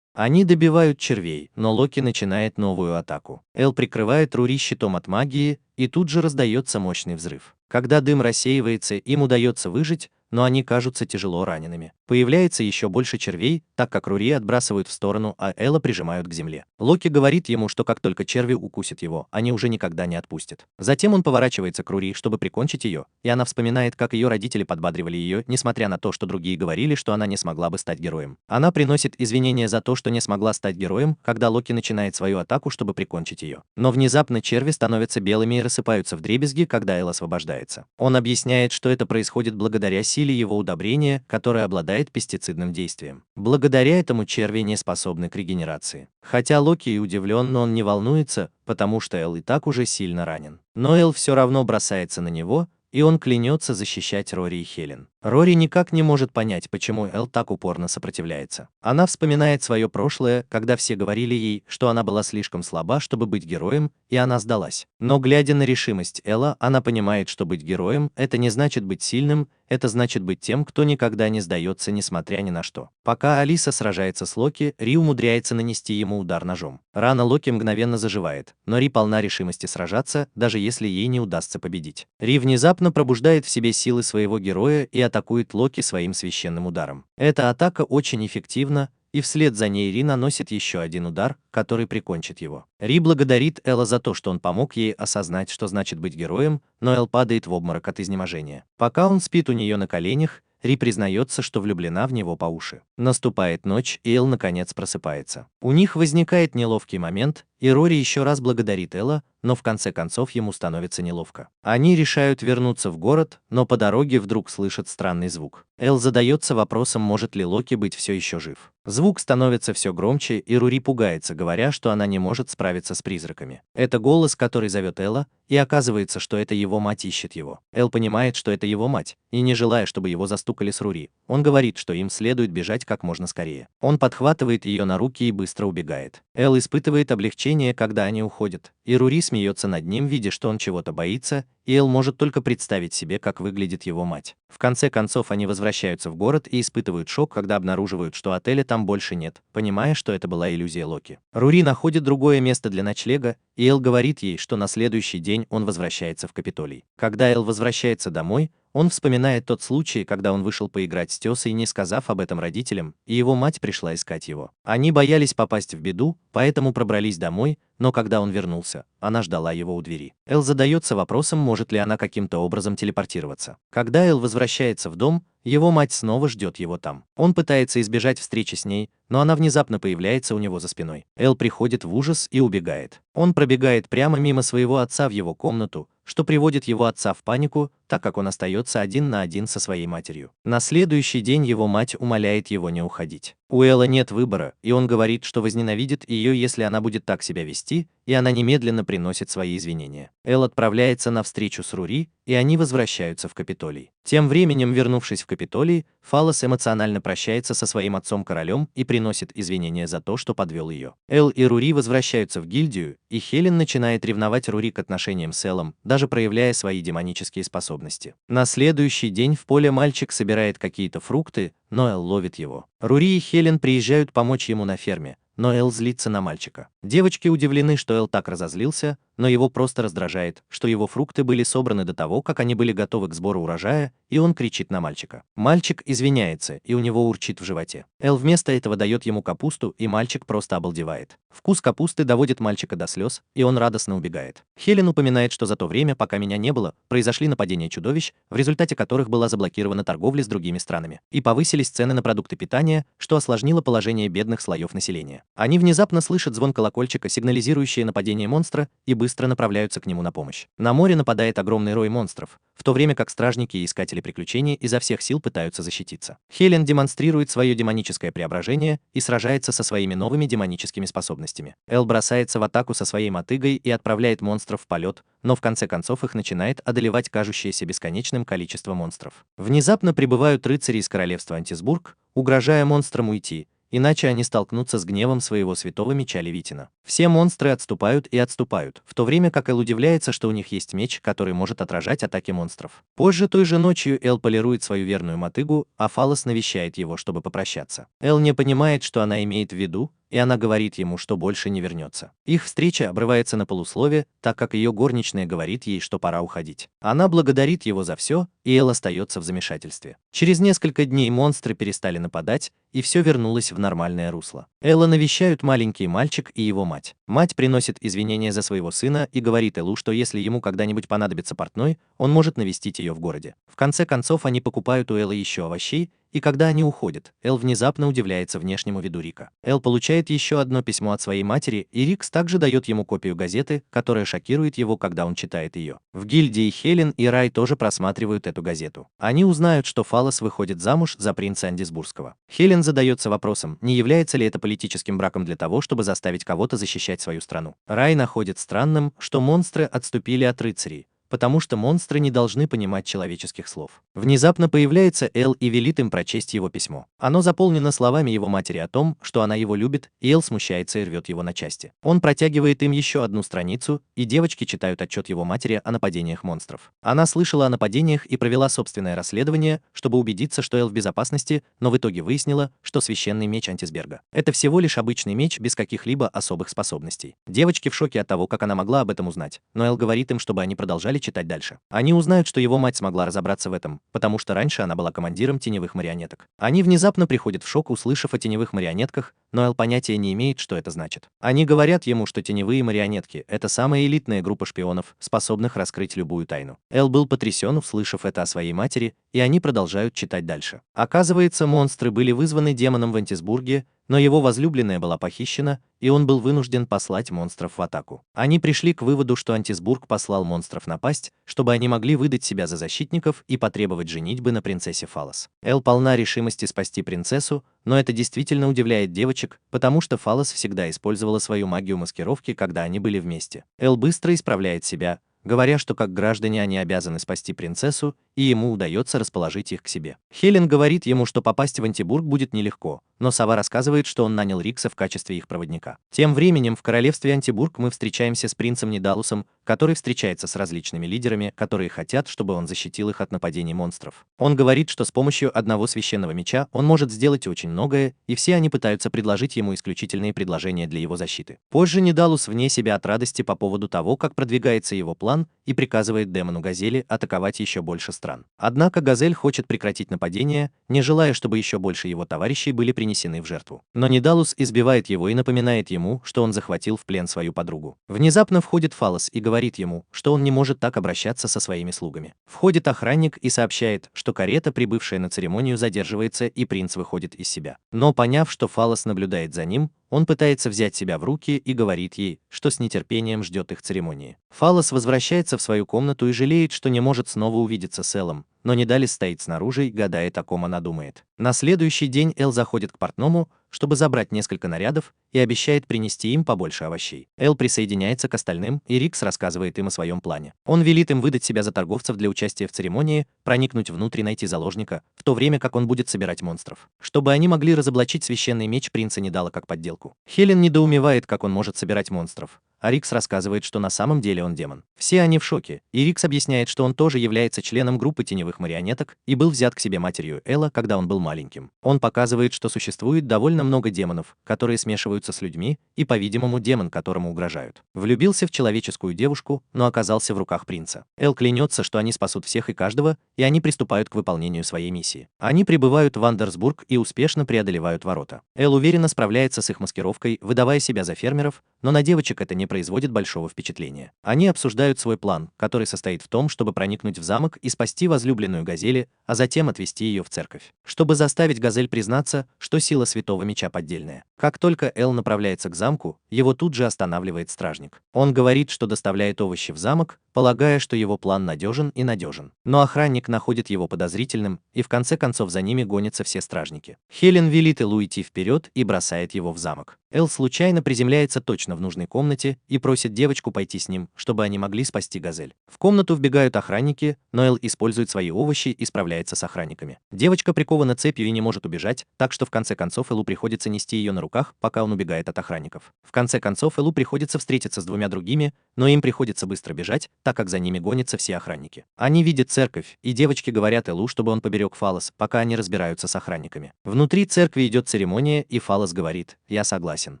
Они добивают червей, но Локи начинает новую атаку. Эл прикрывает Рури щитом от магии, и тут же раздается мощный взрыв. Когда дым рассеивается, им удается выжить, но они кажутся тяжело ранеными. Появляется еще больше червей, так как Рури отбрасывают в сторону, а Элла прижимают к земле. Локи говорит ему, что как только черви укусят его, они уже никогда не отпустят. Затем он поворачивается к Рури, чтобы прикончить ее, и она вспоминает, как ее родители подбадривали ее, несмотря на то, что другие говорили, что она не смогла бы стать героем. Она приносит извинения за то, что не смогла стать героем, когда Локи начинает свою атаку, чтобы прикончить ее. Но внезапно черви становятся белыми и рассыпаются вдребезги, когда Элла освобождается. Он объясняет, что это происходит благодаря силе его удобрения, которое обладает пестицидным действием. Благодаря этому черви не способны к регенерации. Хотя Локи и удивлен, но он не волнуется, потому что Эл и так уже сильно ранен. Но Эл все равно бросается на него, и он клянется защищать Рори и Хелен. Рори никак не может понять, почему Эл так упорно сопротивляется. Она вспоминает свое прошлое, когда все говорили ей, что она была слишком слаба, чтобы быть героем, и она сдалась. Но глядя на решимость Элла, она понимает, что быть героем – это не значит быть сильным, это значит быть тем, кто никогда не сдается, несмотря ни на что. Пока Алиса сражается с Локи, Ри умудряется нанести ему удар ножом. Рана Локи мгновенно заживает, но Ри полна решимости сражаться, даже если ей не удастся победить. Ри внезапно пробуждает в себе силы своего героя и атакует Локи своим священным ударом. Эта атака очень эффективна, и вслед за ней Ри наносит еще один удар, который прикончит его. Ри благодарит Элла за то, что он помог ей осознать, что значит быть героем, но Эл падает в обморок от изнеможения. Пока он спит у нее на коленях, Ри признается, что влюблена в него по уши. Наступает ночь, и Эл наконец просыпается. У них возникает неловкий момент, и Рори еще раз благодарит Элла, но в конце концов ему становится неловко. Они решают вернуться в город, но по дороге вдруг слышат странный звук. Эл задается вопросом, может ли Локи быть все еще жив. Звук становится все громче, и Рури пугается, говоря, что она не может справиться с призраками. Это голос, который зовет Элла, и оказывается, что это его мать ищет его. Эл понимает, что это его мать, и не желая, чтобы его застукали с Рури, он говорит, что им следует бежать как можно скорее. Он подхватывает ее на руки и быстро убегает. Эл испытывает облегчение, когда они уходят, и Рури смеется над ним, видя, что он чего-то боится, и Эл может только представить себе, как выглядит его мать. В конце концов они возвращаются в город и испытывают шок, когда обнаруживают, что отеля там больше нет, понимая, что это была иллюзия Локи. Рури находит другое место для ночлега, и Эл говорит ей, что на следующий день он возвращается в Капитолий. Когда Эл возвращается домой, он вспоминает тот случай, когда он вышел поиграть с тёсой, не сказав об этом родителям, и его мать пришла искать его. Они боялись попасть в беду, поэтому пробрались домой, но когда он вернулся, она ждала его у двери. Эл задается вопросом, может ли она каким-то образом телепортироваться. Когда Эл возвращается в дом, его мать снова ждет его там. Он пытается избежать встречи с ней, но она внезапно появляется у него за спиной. Эл приходит в ужас и убегает. Он пробегает прямо мимо своего отца в его комнату, что приводит его отца в панику, так как он остается один на один со своей матерью. На следующий день его мать умоляет его не уходить. У Элла нет выбора, и он говорит, что возненавидит ее, если она будет так себя вести, и она немедленно приносит свои извинения. Эл отправляется на встречу с Рури, и они возвращаются в Капитолий. Тем временем, вернувшись в Капитолий, Фалос эмоционально прощается со своим отцом-королем и приносит извинения за то, что подвел ее. Эл и Рури возвращаются в гильдию, и Хелен начинает ревновать Рури к отношениям с Эллом, даже проявляя свои демонические способности. На следующий день в поле мальчик собирает какие-то фрукты, но Эл ловит его. Рури и Хелен приезжают помочь ему на ферме, но Эл злится на мальчика. Девочки удивлены, что Эл так разозлился, но его просто раздражает, что его фрукты были собраны до того, как они были готовы к сбору урожая, и он кричит на мальчика. Мальчик извиняется, и у него урчит в животе. Эл вместо этого дает ему капусту, и мальчик просто обалдевает. Вкус капусты доводит мальчика до слез, и он радостно убегает. Хелен упоминает, что за то время, пока меня не было, произошли нападения чудовищ, в результате которых была заблокирована торговля с другими странами, и повысились цены на продукты питания, что осложнило положение бедных слоев населения. Они внезапно слышат звон колокольчика, сигнализирующий нападение монстра, и быстро направляются к нему на помощь. На море нападает огромный рой монстров, в то время как стражники и искатели приключений изо всех сил пытаются защититься. Хелен демонстрирует свое демоническое преображение и сражается со своими новыми демоническими способностями. Эл бросается в атаку со своей мотыгой и отправляет монстров в полет, но в конце концов их начинает одолевать кажущееся бесконечным количество монстров. Внезапно прибывают рыцари из королевства Антисбург, угрожая монстрам уйти, иначе они столкнутся с гневом своего святого меча Левитина. Все монстры отступают и отступают, в то время как Эл удивляется, что у них есть меч, который может отражать атаки монстров. Позже той же ночью Эл полирует свою верную мотыгу, а Фалос навещает его, чтобы попрощаться. Эл не понимает, что она имеет в виду, и она говорит ему, что больше не вернется. Их встреча обрывается на полуслове, так как ее горничная говорит ей, что пора уходить. Она благодарит его за все, и Эл остается в замешательстве. Через несколько дней монстры перестали нападать, и все вернулось в нормальное русло. Элла навещают маленький мальчик и его мать. Мать приносит извинения за своего сына и говорит Эллу, что если ему когда-нибудь понадобится портной, он может навестить ее в городе. В конце концов, они покупают у Эллы еще овощей, и когда они уходят, Эл внезапно удивляется внешнему виду Рика. Эл получает еще одно письмо от своей матери, и Рикс также дает ему копию газеты, которая шокирует его, когда он читает ее. В гильдии Хелен и Рай тоже просматривают эту газету. Они узнают, что Фалос выходит замуж за принца Андисбургского. Хелен задается вопросом, не является ли это политическим браком для того, чтобы заставить кого-то защищать свою страну. Рай находит странным, что монстры отступили от рыцарей, потому что монстры не должны понимать человеческих слов. Внезапно появляется Эл и велит им прочесть его письмо. Оно заполнено словами его матери о том, что она его любит, и Эл смущается и рвет его на части. Он протягивает им еще одну страницу, и девочки читают отчет его матери о нападениях монстров. Она слышала о нападениях и провела собственное расследование, чтобы убедиться, что Эл в безопасности, но в итоге выяснила, что священный меч Антисберга — это всего лишь обычный меч без каких-либо особых способностей. Девочки в шоке от того, как она могла об этом узнать, но Эл говорит им, чтобы они продолжали читать дальше. Они узнают, что его мать смогла разобраться в этом, потому что раньше она была командиром теневых марионеток. Они внезапно приходят в шок, услышав о теневых марионетках, но Эл понятия не имеет, что это значит. Они говорят ему, что теневые марионетки — это самая элитная группа шпионов, способных раскрыть любую тайну. Эл был потрясен, услышав это о своей матери, и они продолжают читать дальше. Оказывается, монстры были вызваны демоном в Антисбурге, но его возлюбленная была похищена, и он был вынужден послать монстров в атаку. Они пришли к выводу, что Антисбург послал монстров напасть, чтобы они могли выдать себя за защитников и потребовать женитьбы на принцессе Фалос. Эл полна решимости спасти принцессу, но это действительно удивляет девочек, потому что Фалос всегда использовала свою магию маскировки, когда они были вместе. Эл быстро исправляет себя, говоря, что как граждане они обязаны спасти принцессу, и ему удается расположить их к себе. Хелен говорит ему, что попасть в Антибург будет нелегко, но сова рассказывает, что он нанял Рикса в качестве их проводника. Тем временем в королевстве Антибург мы встречаемся с принцем Нидалусом, который встречается с различными лидерами, которые хотят, чтобы он защитил их от нападений монстров. Он говорит, что с помощью одного священного меча он может сделать очень многое, и все они пытаются предложить ему исключительные предложения для его защиты. Позже Нидалус вне себя от радости по поводу того, как продвигается его план, и приказывает демону Газели атаковать еще больше стран. Однако Газель хочет прекратить нападение, не желая, чтобы еще больше его товарищей были принесены в жертву. Но Нидалус избивает его и напоминает ему, что он захватил в плен свою подругу. Внезапно входит Фалос и говорит ему, что он не может так обращаться со своими слугами. Входит охранник и сообщает, что карета, прибывшая на церемонию, задерживается, и принц выходит из себя. Но поняв, что Фалос наблюдает за ним, он пытается взять себя в руки и говорит ей, что с нетерпением ждет их церемонии. Фалос возвращается в свою комнату и жалеет, что не может снова увидеться с Эллом, но Нидалис стоит снаружи и гадает, о ком она думает. На следующий день Эл заходит к портному, чтобы забрать несколько нарядов, и обещает принести им побольше овощей. Эл присоединяется к остальным, и Рикс рассказывает им о своем плане. Он велит им выдать себя за торговцев для участия в церемонии, проникнуть внутрь и найти заложника, в то время как он будет собирать монстров, чтобы они могли разоблачить священный меч принца Нидала как подделку. Хелен недоумевает, как он может собирать монстров, а Рикс рассказывает, что на самом деле он демон. Все они в шоке, и Рикс объясняет, что он тоже является членом группы теневых марионеток и был взят к себе матерью Элла, когда он был маленьким. Он показывает, что существует довольно много демонов, которые смешиваются с людьми, и, по-видимому, демон, которому угрожают. Влюбился в человеческую девушку, но оказался в руках принца. Эл клянется, что они спасут всех и каждого, и они приступают к выполнению своей миссии. Они прибывают в Андерсбург и успешно преодолевают ворота. Эл уверенно справляется с их маскировкой, выдавая себя за фермеров, но на девочек это не производит большого впечатления. Они обсуждают свой план, который состоит в том, чтобы проникнуть в замок и спасти возлюбленную Газели, а затем отвезти ее в церковь, чтобы заставить Газель признаться, что сила Святого Меча поддельная. Как только Эл направляется к замку, его тут же останавливает стражник. Он говорит, что доставляет овощи в замок, полагая, что его план надежен и надежен. Но охранник находит его подозрительным, и в конце концов за ними гонятся все стражники. Хелен велит Элу идти вперед и бросает его в замок. Эл случайно приземляется точно в нужной комнате и просит девочку пойти с ним, чтобы они могли спасти Газель. В комнату вбегают охранники, но Эл использует свои овощи и справляется с охранниками. Девочка прикована цепью и не может убежать, так что в конце концов Элу приходится нести ее на руках, пока он убегает от охранников. В конце концов Элу приходится встретиться с двумя другими, но им приходится быстро бежать, так как за ними гонятся все охранники. Они видят церковь, и девочки говорят Элу, чтобы он поберег Фалос, пока они разбираются с охранниками. Внутри церкви идет церемония, и Фалос говорит: «Я согласен».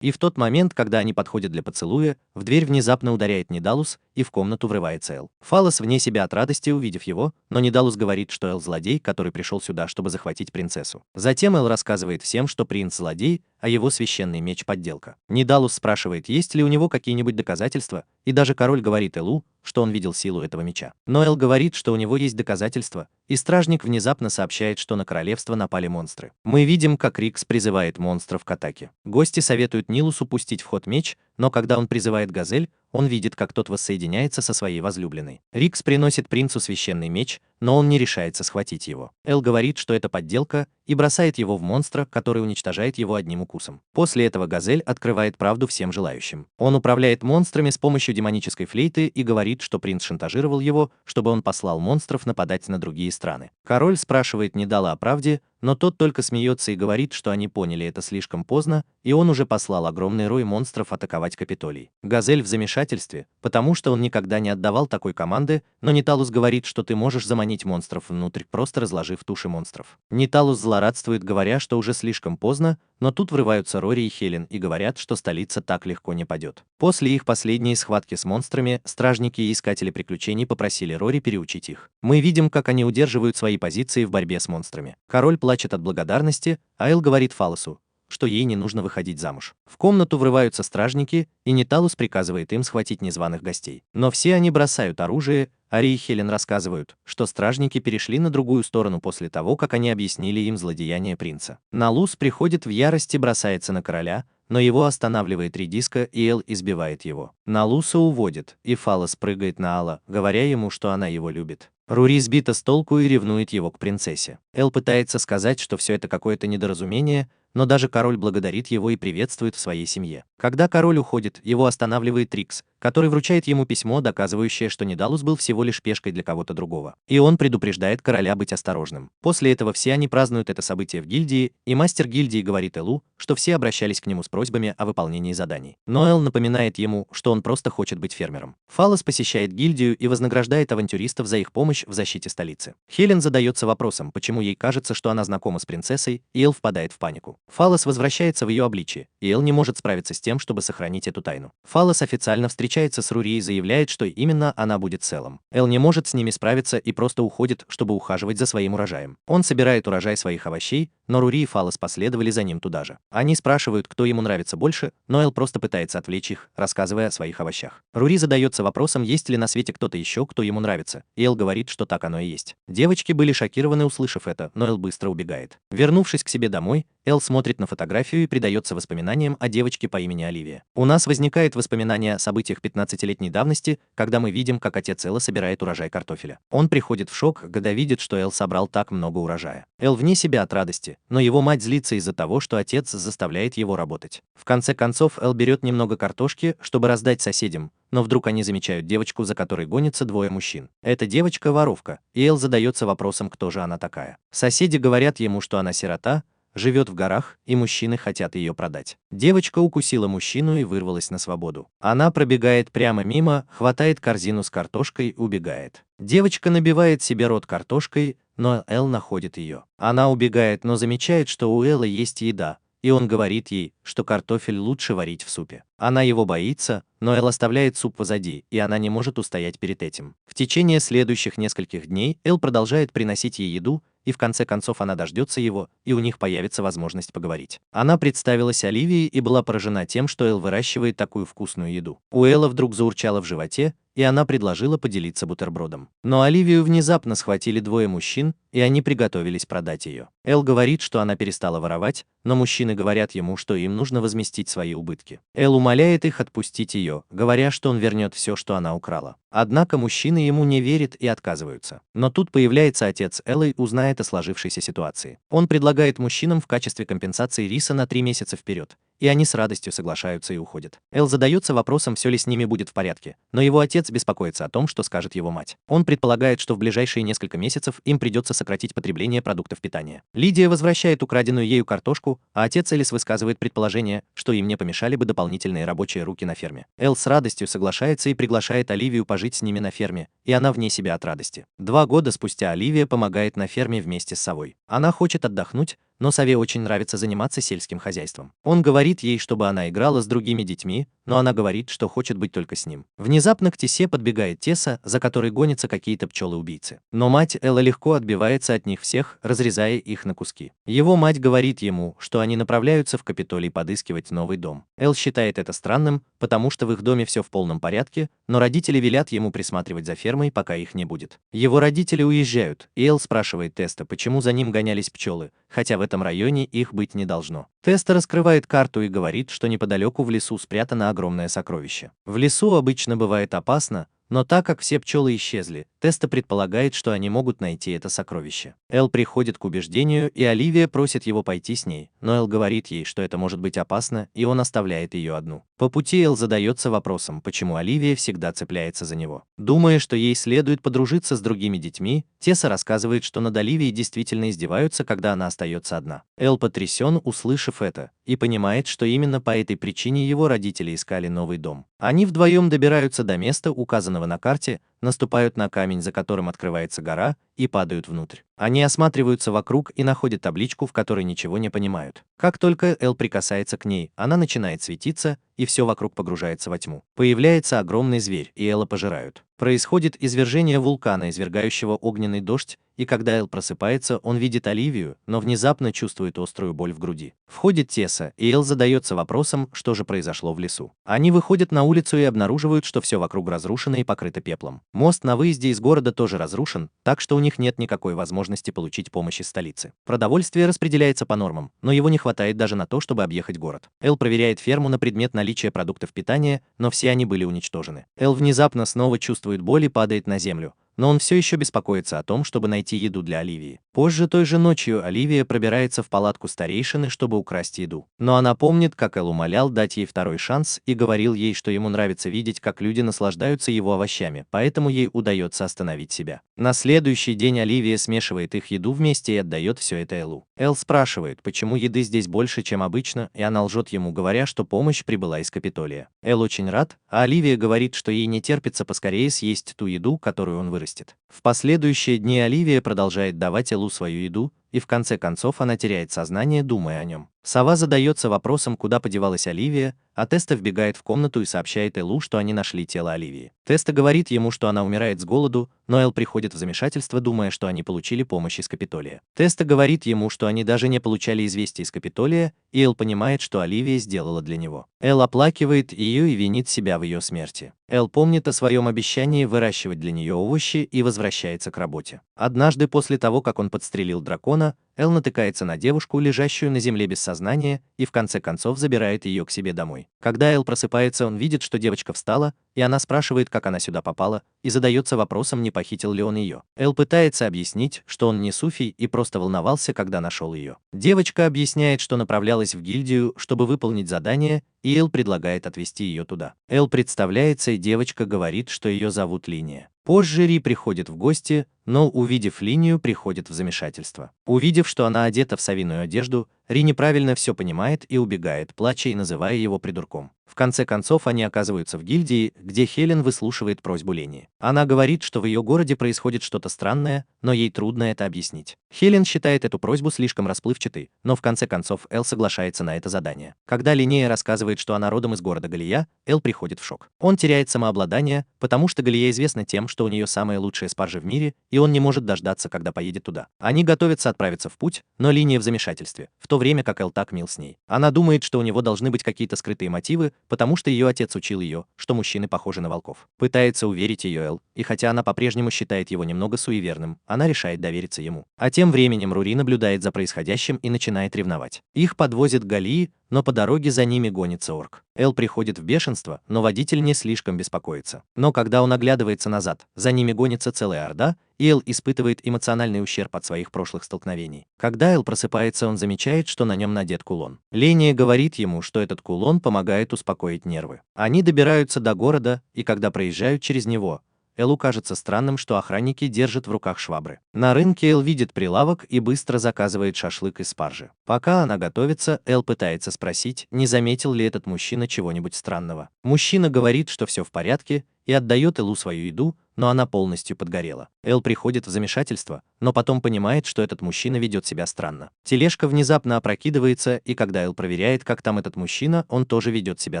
И в тот момент, когда они подходят для поцелуя, в дверь внезапно ударяет Нидалус, и в комнату врывается Эл. Фалос вне себя от радости, увидев его, но Нидалус говорит, что Эл злодей, который пришел сюда, чтобы захватить принцессу. Затем Эл рассказывает всем, что принц злодей, а его священный меч подделка. Нидалус спрашивает, есть ли у него какие-нибудь доказательства, и даже король говорит Элу, что он видел силу этого меча. Но Эл говорит, что у него есть доказательства, и стражник внезапно сообщает, что на королевство напали монстры. Мы видим, как Рикс призывает монстров к атаке. Гости советуют Нилусу пустить в ход меч, но когда он призывает Газель, он видит, как тот воссоединяется со своей возлюбленной. Рикс приносит принцу священный меч, но он не решается схватить его. Эл говорит, что это подделка, и бросает его в монстра, который уничтожает его одним укусом. После этого Газель открывает правду всем желающим. Он управляет монстрами с помощью демонической флейты и говорит, что принц шантажировал его, чтобы он послал монстров нападать на другие страны. Король спрашивает Нидала о правде, но тот только смеется и говорит, что они поняли это слишком поздно, и он уже послал огромный рой монстров атаковать Капитолий. Газель в замешательстве, потому что он никогда не отдавал такой команды, но Ниталус говорит, что ты можешь заманить монстров внутрь, просто разложив туши монстров. Ниталус злорадствует, говоря, что уже слишком поздно, но тут врываются Рори и Хелен и говорят, что столица так легко не падет. После их последней схватки с монстрами, стражники и искатели приключений попросили Рори переучить их. Мы видим, как они удерживают свои позиции в борьбе с монстрами. Король плачет от благодарности, а Эл говорит Фалосу, что ей не нужно выходить замуж. В комнату врываются стражники, и Ниталус приказывает им схватить незваных гостей. Но все они бросают оружие, а Ри и Хелен рассказывают, что стражники перешли на другую сторону после того, как они объяснили им злодеяние принца. Налус приходит в ярость и бросается на короля, но его останавливает Редиска, и Эл избивает его. Налуса уводит, и Фалос прыгает на Алла, говоря ему, что она его любит. Рури сбита с толку и ревнует его к принцессе. Эл пытается сказать, что все это какое-то недоразумение, но даже король благодарит его и приветствует в своей семье. Когда король уходит, его останавливает Рикс, который вручает ему письмо, доказывающее, что Нидалус был всего лишь пешкой для кого-то другого. И он предупреждает короля быть осторожным. После этого все они празднуют это событие в гильдии, и мастер гильдии говорит Элу, что все обращались к нему с просьбами о выполнении заданий. Но Эл напоминает ему, что он просто хочет быть фермером. Фалос посещает гильдию и вознаграждает авантюристов за их помощь в защите столицы. Хелен задается вопросом, почему ей кажется, что она знакома с принцессой, и Эл впадает в панику. Фалос возвращается в ее обличие, и Эл не может справиться с тем, чтобы сохранить эту тайну. Фалос официально встречается с Рури и заявляет, что именно она будет с Элом. Эл не может с ними справиться и просто уходит, чтобы ухаживать за своим урожаем. Он собирает урожай своих овощей, но Рури и Фалос последовали за ним туда же. Они спрашивают, кто ему нравится больше, но Эл просто пытается отвлечь их, рассказывая о своих овощах. Рури задается вопросом, есть ли на свете кто-то еще, кто ему нравится, и Эл говорит, что так оно и есть. Девочки были шокированы, услышав это, но Эл быстро убегает. Вернувшись к себе домой, Эл смотрит на фотографию и предается воспоминаниям о девочке по имени Оливия. У нас возникает воспоминание о событиях 15-летней давности, когда мы видим, как отец Элла собирает урожай картофеля. Он приходит в шок, когда видит, что Эл собрал так много урожая. Эл вне себя от радости, но его мать злится из-за того, что отец заставляет его работать. В конце концов, Эл берет немного картошки, чтобы раздать соседям, но вдруг они замечают девочку, за которой гонятся двое мужчин. Эта девочка воровка, и Эл задается вопросом, кто же она такая. Соседи говорят ему, что она сирота, живет в горах, и мужчины хотят ее продать. Девочка укусила мужчину и вырвалась на свободу. Она пробегает прямо мимо, хватает корзину с картошкой и убегает. Девочка набивает себе рот картошкой, но Эл находит ее. Она убегает, но замечает, что у Элла есть еда, и он говорит ей, что картофель лучше варить в супе. Она его боится, но Эл оставляет суп позади, и она не может устоять перед этим. В течение следующих нескольких дней Эл продолжает приносить ей еду, и в конце концов она дождется его, и у них появится возможность поговорить. Она представилась Оливии и была поражена тем, что Эл выращивает такую вкусную еду. У Элла вдруг заурчало в животе, и она предложила поделиться бутербродом. Но Оливию внезапно схватили двое мужчин, и они приготовились продать ее. Эл говорит, что она перестала воровать, но мужчины говорят ему, что им нужно возместить свои убытки. Эл умоляет их отпустить ее, говоря, что он вернет все, что она украла. Однако мужчины ему не верят и отказываются. Но тут появляется отец Эллы и узнает о сложившейся ситуации. Он предлагает мужчинам в качестве компенсации риса на 3 месяца вперед, и они с радостью соглашаются и уходят. Эл задается вопросом, все ли с ними будет в порядке, но его отец беспокоится о том, что скажет его мать. Он предполагает, что в ближайшие несколько месяцев им придется сократить потребление продуктов питания. Лидия возвращает украденную ею картошку, а отец Элис высказывает предположение, что им не помешали бы дополнительные рабочие руки на ферме. Эл с радостью соглашается и приглашает Оливию пожить с ними на ферме, и она вне себя от радости. 2 года спустя Оливия помогает на ферме вместе с совой. Она хочет отдохнуть, но сове очень нравится заниматься сельским хозяйством. Он говорит ей, чтобы она играла с другими детьми, но она говорит, что хочет быть только с ним. Внезапно к Тесе подбегает Теса, за которой гонятся какие-то пчелы-убийцы. Но мать Элла легко отбивается от них всех, разрезая их на куски. Его мать говорит ему, что они направляются в Капитолий подыскивать новый дом. Эл считает это странным, потому что в их доме все в полном порядке, но родители велят ему присматривать за фермой, пока их не будет. Его родители уезжают, и Эл спрашивает Теста, почему за ним гонялись пчелы, хотя в этом районе их быть не должно. Теста раскрывает карту и говорит, что неподалеку в лесу спрятано огромное сокровище. В лесу обычно бывает опасно, но так как все пчелы исчезли, Теста предполагает, что они могут найти это сокровище. Эл приходит к убеждению, и Оливия просит его пойти с ней, но Эл говорит ей, что это может быть опасно, и он оставляет ее одну. По пути Эл задается вопросом, почему Оливия всегда цепляется за него. Думая, что ей следует подружиться с другими детьми, Теса рассказывает, что над Оливией действительно издеваются, когда она остается одна. Эл потрясен, услышав это, и понимает, что именно по этой причине его родители искали новый дом. Они вдвоем добираются до места, указанного на карте, наступают на камень, за которым открывается гора, и падают внутрь. Они осматриваются вокруг и находят табличку, в которой ничего не понимают. Как только Эл прикасается к ней, она начинает светиться, и все вокруг погружается во тьму. Появляется огромный зверь, и Элла пожирают. Происходит извержение вулкана, извергающего огненный дождь, и когда Эл просыпается, он видит Оливию, но внезапно чувствует острую боль в груди. Входит Теса, и Эл задается вопросом, что же произошло в лесу. Они выходят на улицу и обнаруживают, что все вокруг разрушено и покрыто пеплом. Мост на выезде из города тоже разрушен, так что у них нет никакой возможности получить помощь из столицы. Продовольствие распределяется по нормам, но его не хватает даже на то, чтобы объехать город. Эл проверяет ферму на предмет наличия продуктов питания, но все они были уничтожены. Эл внезапно снова чувствует боль и падает на землю, но он все еще беспокоится о том, чтобы найти еду для Оливии. Позже той же ночью Оливия пробирается в палатку старейшины, чтобы украсть еду. Но она помнит, как Эл умолял дать ей второй шанс и говорил ей, что ему нравится видеть, как люди наслаждаются его овощами, поэтому ей удается остановить себя. На следующий день Оливия смешивает их еду вместе и отдает все это Элу. Эл спрашивает, почему еды здесь больше, чем обычно, и она лжет ему, говоря, что помощь прибыла из Капитолия. Эл очень рад, а Оливия говорит, что ей не терпится поскорее съесть ту еду, которую он вырастет. В последующие дни Оливия продолжает давать Элу свою еду, и в конце концов она теряет сознание, думая о нем. Сова задается вопросом, куда подевалась Оливия, а Теста вбегает в комнату и сообщает Элу, что они нашли тело Оливии. Теста говорит ему, что она умирает с голоду, но Эл приходит в замешательство, думая, что они получили помощь из Капитолия. Теста говорит ему, что они даже не получали известий из Капитолия, и Эл понимает, что Оливия сделала для него. Эл оплакивает ее и винит себя в ее смерти. Эл помнит о своем обещании выращивать для нее овощи и возвращается к работе. Однажды после того, как он подстрелил дракона, Эл натыкается на девушку, лежащую на земле без сознания, и в конце концов забирает ее к себе домой. Когда Эл просыпается, он видит, что девочка встала, и она спрашивает, как она сюда попала, и задается вопросом, не похитил ли он ее. Эл пытается объяснить, что он не суфий и просто волновался, когда нашел ее. Девочка объясняет, что направлялась в гильдию, чтобы выполнить задание, и Эл предлагает отвезти ее туда. Эл представляется, и девочка говорит, что ее зовут Линия. Позже Ри приходит в гости, но, увидев Линию, приходит в замешательство. Увидев, что она одета в совиную одежду, Ри неправильно все понимает и убегает, плача и называя его придурком. В конце концов, они оказываются в гильдии, где Хелен выслушивает просьбу Линии. Она говорит, что в ее городе происходит что-то странное, но ей трудно это объяснить. Хелен считает эту просьбу слишком расплывчатой, но в конце концов Эл соглашается на это задание. Когда Линия рассказывает, что она родом из города Галия, Эл приходит в шок. Он теряет самообладание, потому что Галия известна тем, что у нее самые лучшие спаржи в мире, и он не может дождаться, когда поедет туда. Они готовятся отправиться в путь, но Линия в замешательстве, в то время как Эл так мил с ней. Она думает, что у него должны быть какие-то скрытые мотивы, потому что ее отец учил ее, что мужчины похожи на волков. Пытается уверить ее Эл, и хотя она по-прежнему считает его немного суеверным, она решает довериться ему. А тем временем Рури наблюдает за происходящим и начинает ревновать. Их подвозят к Галии, но по дороге за ними гонится орк. Эл приходит в бешенство, но водитель не слишком беспокоится. Но когда он оглядывается назад, за ними гонится целая орда, и Эл испытывает эмоциональный ущерб от своих прошлых столкновений. Когда Эл просыпается, он замечает, что на нем надет кулон. Ления говорит ему, что этот кулон помогает успокоить нервы. Они добираются до города, и когда проезжают через него, Элу кажется странным, что охранники держат в руках швабры. На рынке Эл видит прилавок и быстро заказывает шашлык из спаржи. Пока она готовится, Эл пытается спросить, не заметил ли этот мужчина чего-нибудь странного. Мужчина говорит, что все в порядке, и отдает Элу свою еду, но она полностью подгорела. Эл приходит в замешательство, но потом понимает, что этот мужчина ведет себя странно. Тележка внезапно опрокидывается, и когда Эл проверяет, как там этот мужчина, он тоже ведет себя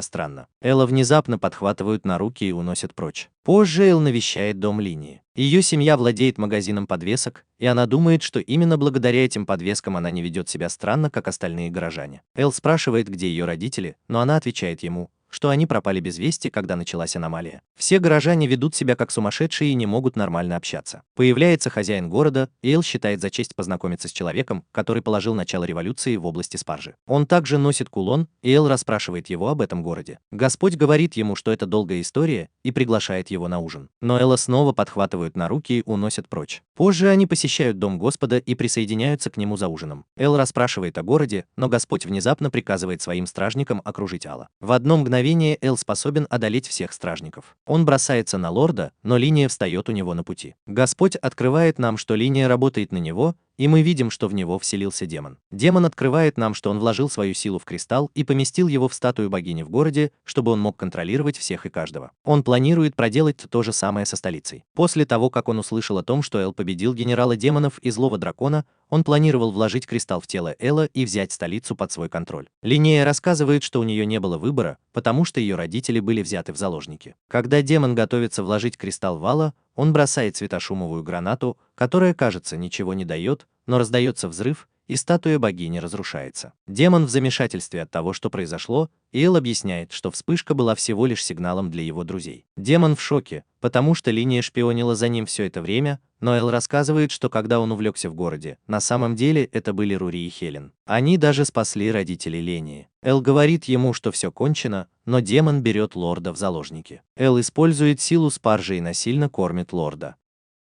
странно. Элла внезапно подхватывают на руки и уносят прочь. Позже Эл навещает дом Линии. Ее семья владеет магазином подвесок, и она думает, что именно благодаря этим подвескам она не ведет себя странно, как остальные горожане. Эл спрашивает, где ее родители, но она отвечает ему, что они пропали без вести, когда началась аномалия. Все горожане ведут себя как сумасшедшие и не могут нормально общаться. Появляется хозяин города, и Эл считает за честь познакомиться с человеком, который положил начало революции в области спаржи. Он также носит кулон, и Эл расспрашивает его об этом городе. Господь говорит ему, что это долгая история, и приглашает его на ужин. Но Элла снова подхватывают на руки и уносят прочь. Позже они посещают дом Господа и присоединяются к нему за ужином. Эл расспрашивает о городе, но Господь внезапно приказывает своим стражникам окружить Алла. В одно мгновение Эл способен одолеть всех стражников. Он бросается на лорда, но Линия встает у него на пути. Господь открывает нам, что Линия работает на него, и мы видим, что в него вселился демон. Демон открывает нам, что он вложил свою силу в кристалл и поместил его в статую богини в городе, чтобы он мог контролировать всех и каждого. Он планирует проделать то же самое со столицей. После того, как он услышал о том, что Эл победил генерала демонов и злого дракона, он планировал вложить кристалл в тело Элла и взять столицу под свой контроль. Линея рассказывает, что у нее не было выбора, потому что ее родители были взяты в заложники. Когда демон готовится вложить кристалл в Алла, он бросает светошумовую гранату, которая, кажется, ничего не дает, но раздается взрыв, и статуя богини разрушается. Демон в замешательстве от того, что произошло, и Эл объясняет, что вспышка была всего лишь сигналом для его друзей. Демон в шоке, потому что Линия шпионила за ним все это время, но Эл рассказывает, что когда он увлекся в городе, на самом деле это были Рури и Хелен. Они даже спасли родителей Линии. Эл говорит ему, что все кончено, но демон берет лорда в заложники. Эл использует силу спаржи и насильно кормит лорда.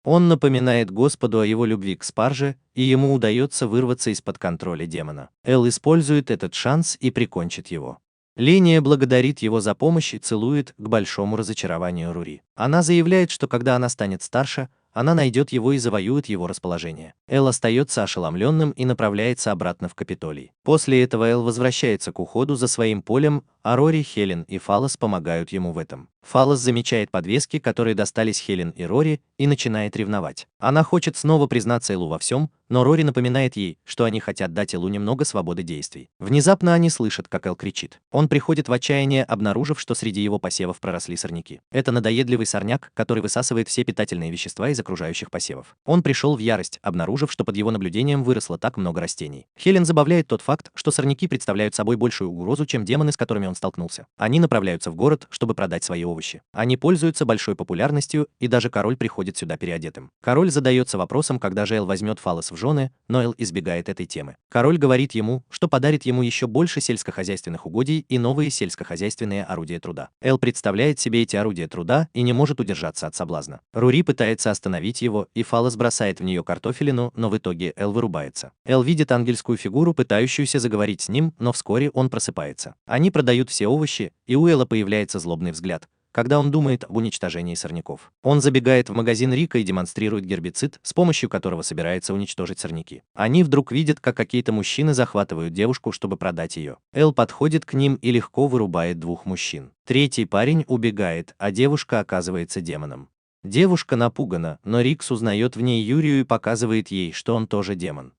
Он напоминает Господу о его любви к спарже, и ему удается вырваться из-под контроля демона. Эл использует этот шанс и прикончит его. Линия благодарит его за помощь и целует, к большому разочарованию Рури. Она заявляет, что когда она станет старше, она найдет его и завоюет его расположение. Эл остается ошеломленным и направляется обратно в Капитолий. После этого Эл возвращается к уходу за своим полем, а Рори, Хелен и Фалос помогают ему в этом. Фалос замечает подвески, которые достались Хелен и Рори, и начинает ревновать. Она хочет снова признаться Элу во всем, но Рори напоминает ей, что они хотят дать Элу немного свободы действий. Внезапно они слышат, как Эл кричит. Он приходит в отчаяние, обнаружив, что среди его посевов проросли сорняки. Это надоедливый сорняк, который высасывает все питательные вещества из окружающих посевов. Он пришел в ярость, обнаружив, что под его наблюдением выросло так много растений. Хелен забавляет тот факт, что сорняки представляют собой большую угрозу, чем демоны, с которыми он столкнулся. Они направляются в город, чтобы продать свои овощи. Они пользуются большой популярностью, и даже король приходит сюда переодетым. Король задается вопросом, когда же Эл возьмет Фалос в жены, но Эл избегает этой темы. Король говорит ему, что подарит ему еще больше сельскохозяйственных угодий и новые сельскохозяйственные орудия труда. Эл представляет себе эти орудия труда и не может удержаться от соблазна. Рури пытается остановить его, и Фалос бросает в нее картофелину, но в итоге Эл вырубается. Эл видит ангельскую фигуру, пытающуюся заговорить с ним, но вскоре он просыпается. Они продают все овощи, и у Элла появляется злобный взгляд, когда он думает об уничтожении сорняков. Он забегает в магазин Рика и демонстрирует гербицид, с помощью которого собирается уничтожить сорняки. Они вдруг видят, как какие-то мужчины захватывают девушку, чтобы продать ее. Эл подходит к ним и легко вырубает двух мужчин. Третий парень убегает, а девушка оказывается демоном. Девушка напугана, но Рикс узнает в ней Юрию и показывает ей, что он тоже демон.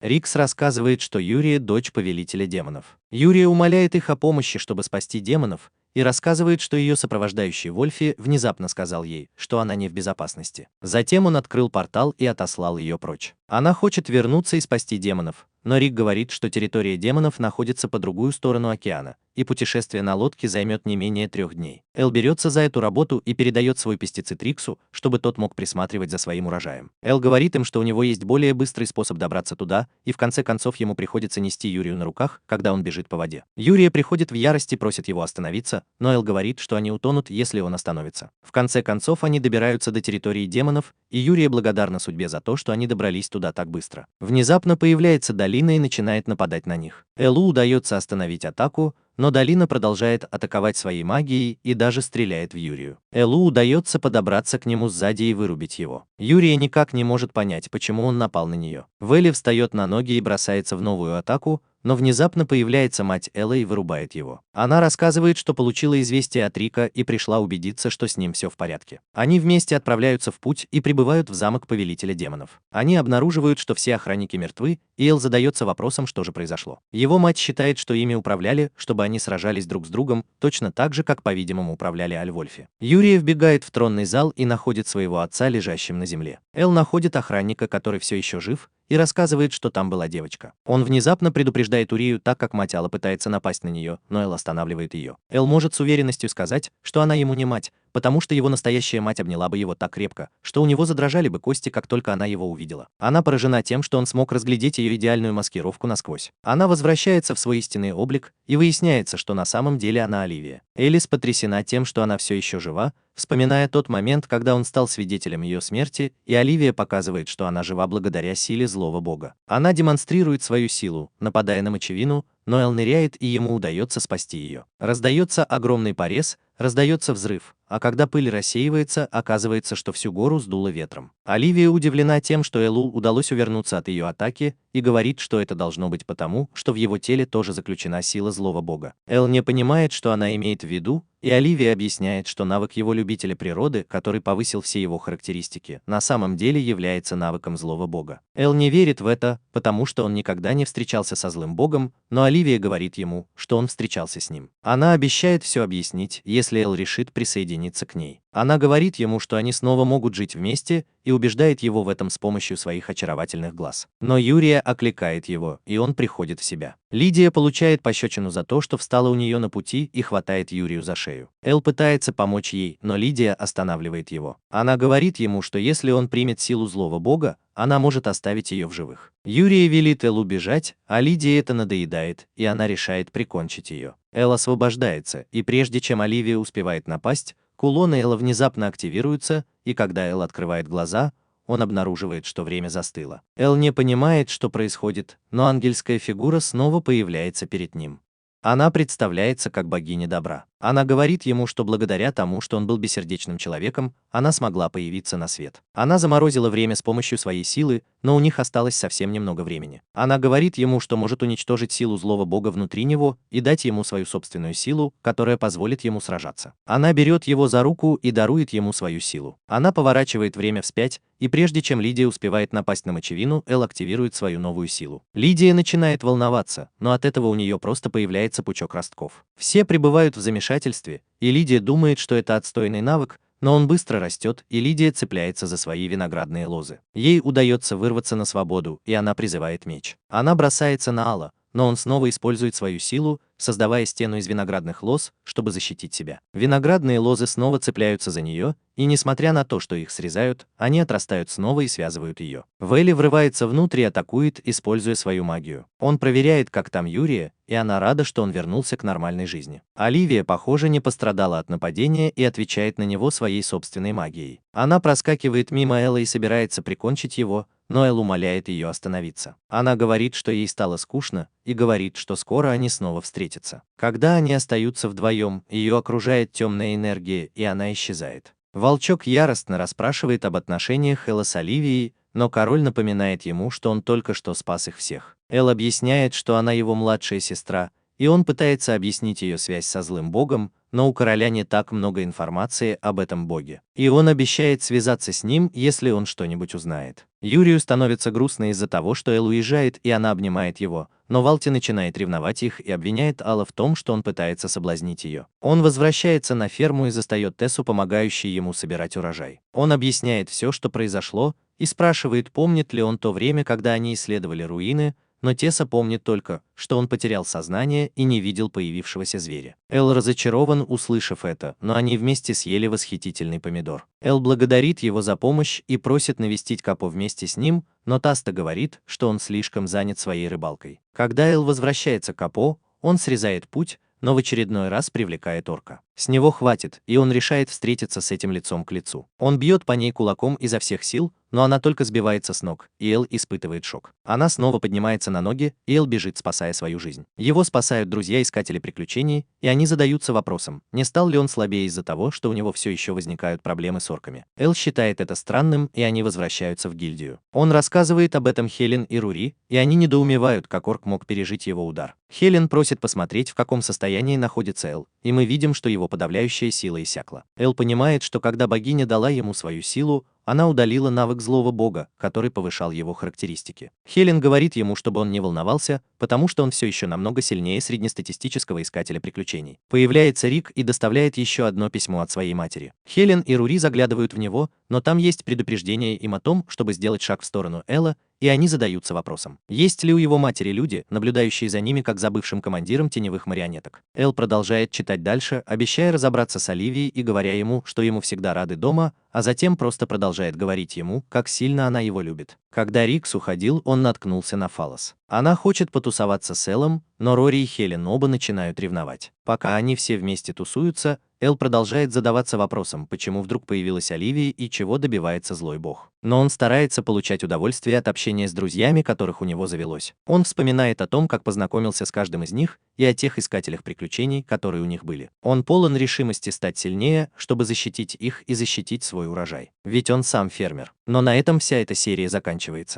Рикс рассказывает, что Юрия – дочь повелителя демонов. Юрия умоляет их о помощи, чтобы спасти демонов, и рассказывает, что ее сопровождающий Вольфи внезапно сказал ей, что она не в безопасности. Затем он открыл портал и отослал ее прочь. Она хочет вернуться и спасти демонов, но Рик говорит, что территория демонов находится по другую сторону океана, и путешествие на лодке займет не менее 3 дней. Эл берется за эту работу и передает свой пестицид Риксу, чтобы тот мог присматривать за своим урожаем. Эл говорит им, что у него есть более быстрый способ добраться туда, и в конце концов ему приходится нести Юрию на руках, когда он бежит по воде. Юрия приходит в ярость и просит его остановиться, но Эл говорит, что они утонут, если он остановится. В конце концов они добираются до территории демонов, и Юрия благодарна судьбе за то, что они добрались туда так быстро. Внезапно появляется долина и начинает нападать на них. Элу удается остановить атаку, но долина продолжает атаковать своей магией и даже стреляет в Юрию. Элу удается подобраться к нему сзади и вырубить его. Юрия никак не может понять, почему он напал на нее. Вэлли встает на ноги и бросается в новую атаку, но внезапно появляется мать Элла и вырубает его. Она рассказывает, что получила известие от Рика и пришла убедиться, что с ним все в порядке. Они вместе отправляются в путь и прибывают в замок повелителя демонов. Они обнаруживают, что все охранники мертвы, и Эл задается вопросом, что же произошло. Его мать считает, что ими управляли, чтобы они сражались друг с другом, точно так же, как, по-видимому, управляли Альвольфи. Юрия вбегает в тронный зал и находит своего отца лежащим на земле. Эл находит охранника, который все еще жив, и рассказывает, что там была девочка. Он внезапно предупреждает Урию, так как мать Алла пытается напасть на нее, но Эл останавливает ее. Эл может с уверенностью сказать, что она ему не мать, потому что его настоящая мать обняла бы его так крепко, что у него задрожали бы кости, как только она его увидела. Она поражена тем, что он смог разглядеть ее идеальную маскировку насквозь. Она возвращается в свой истинный облик, и выясняется, что на самом деле она Оливия. Элис потрясена тем, что она все еще жива, вспоминая тот момент, когда он стал свидетелем ее смерти, и Оливия показывает, что она жива благодаря силе злого бога. Она демонстрирует свою силу, нападая на мочевину, но Эл ныряет, и ему удается спасти ее. Раздается огромный порез, раздается взрыв, а когда пыль рассеивается, оказывается, что всю гору сдуло ветром. Оливия удивлена тем, что Элу удалось увернуться от ее атаки, и говорит, что это должно быть потому, что в его теле тоже заключена сила злого бога. Эл не понимает, что она имеет в виду, и Оливия объясняет, что навык его любителя природы, который повысил все его характеристики, на самом деле является навыком злого бога. Эл не верит в это, потому что он никогда не встречался со злым богом, но Оливия говорит ему, что он встречался с ним. Она обещает все объяснить, если Эл решит присоединиться к ней. Она говорит ему, что они снова могут жить вместе, и убеждает его в этом с помощью своих очаровательных глаз. Но Юрия окликает его, и он приходит в себя. Лидия получает пощечину за то, что встала у нее на пути, и хватает Юрию за шею. Эл пытается помочь ей, но Лидия останавливает его. Она говорит ему, что если он примет силу злого бога, она может оставить ее в живых. Юрия велит Элу бежать, а Лидии это надоедает, и она решает прикончить ее. Эл освобождается, и прежде чем Оливия успевает напасть, кулоны Элла внезапно активируются, и когда Эл открывает глаза, он обнаруживает, что время застыло. Эл не понимает, что происходит, но ангельская фигура снова появляется перед ним. Она представляется как богиня добра. Она говорит ему, что благодаря тому, что он был бессердечным человеком, она смогла появиться на свет. Она заморозила время с помощью своей силы, но у них осталось совсем немного времени. Она говорит ему, что может уничтожить силу злого бога внутри него и дать ему свою собственную силу, которая позволит ему сражаться. Она берет его за руку и дарует ему свою силу. Она поворачивает время вспять, и прежде чем Лидия успевает напасть на мочевину, Эл активирует свою новую силу. Лидия начинает волноваться, но от этого у нее просто появляется пучок ростков. Все пребывают в замешательстве, и Лидия думает, что это отстойный навык, но он быстро растет, и Лидия цепляется за свои виноградные лозы. Ей удается вырваться на свободу, и она призывает меч. Она бросается на Алла, но он снова использует свою силу, создавая стену из виноградных лоз, чтобы защитить себя. Виноградные лозы снова цепляются за нее, и несмотря на то, что их срезают, они отрастают снова и связывают ее. Вэлли врывается внутрь и атакует, используя свою магию. Он проверяет, как там Юрия, и она рада, что он вернулся к нормальной жизни. Оливия, похоже, не пострадала от нападения и отвечает на него своей собственной магией. Она проскакивает мимо Элла и собирается прикончить его, но Эл умоляет ее остановиться. Она говорит, что ей стало скучно, и говорит, что скоро они снова встретятся. Когда они остаются вдвоем, ее окружает темная энергия, и она исчезает. Волчок яростно расспрашивает об отношениях Элла с Оливией, но король напоминает ему, что он только что спас их всех. Эл объясняет, что она его младшая сестра, и он пытается объяснить ее связь со злым богом, но у короля не так много информации об этом боге. И он обещает связаться с ним, если он что-нибудь узнает. Юрию становится грустно из-за того, что Эл уезжает, и она обнимает его, но Валти начинает ревновать их и обвиняет Алла в том, что он пытается соблазнить ее. Он возвращается на ферму и застает Тессу, помогающей ему собирать урожай. Он объясняет все, что произошло, и спрашивает, помнит ли он то время, когда они исследовали руины, но Тесса помнит только, что он потерял сознание и не видел появившегося зверя. Эл разочарован, услышав это, но они вместе съели восхитительный помидор. Эл благодарит его за помощь и просит навестить Капо вместе с ним, но Таста говорит, что он слишком занят своей рыбалкой. Когда Эл возвращается к Капо, он срезает путь, но в очередной раз привлекает орка. С него хватит, и он решает встретиться с этим лицом к лицу. Он бьет по ней кулаком изо всех сил, но она только сбивается с ног, и Эл испытывает шок. Она снова поднимается на ноги, и Эл бежит, спасая свою жизнь. Его спасают друзья-искатели приключений, и они задаются вопросом, не стал ли он слабее из-за того, что у него все еще возникают проблемы с орками. Эл считает это странным, и они возвращаются в гильдию. Он рассказывает об этом Хелен и Рури, и они недоумевают, как орк мог пережить его удар. Хелен просит посмотреть, в каком состоянии находится Эл, и мы видим, что его подавляющая сила иссякла. Эл понимает, что когда богиня дала ему свою силу, она удалила навык злого бога, который повышал его характеристики. Хелен говорит ему, чтобы он не волновался, потому что он все еще намного сильнее среднестатистического искателя приключений. Появляется Рик и доставляет еще одно письмо от своей матери. Хелен и Рури заглядывают в него, но там есть предупреждение им о том, чтобы сделать шаг в сторону Эла, и они задаются вопросом, есть ли у его матери люди, наблюдающие за ними как за бывшим командиром теневых марионеток. Эл продолжает читать дальше, обещая разобраться с Оливией и говоря ему, что ему всегда рады дома, а затем просто продолжает говорить ему, как сильно она его любит. Когда Рикс уходил, он наткнулся на Фалос. Она хочет потусоваться с Элом, но Рори и Хелен оба начинают ревновать. Пока они все вместе тусуются, Эл продолжает задаваться вопросом, почему вдруг появилась Оливия и чего добивается злой бог. Но он старается получать удовольствие от общения с друзьями, которых у него завелось. Он вспоминает о том, как познакомился с каждым из них, и о тех искателях приключений, которые у них были. Он полон решимости стать сильнее, чтобы защитить их и защитить свой урожай. Ведь он сам фермер. Но на этом вся эта серия заканчивается.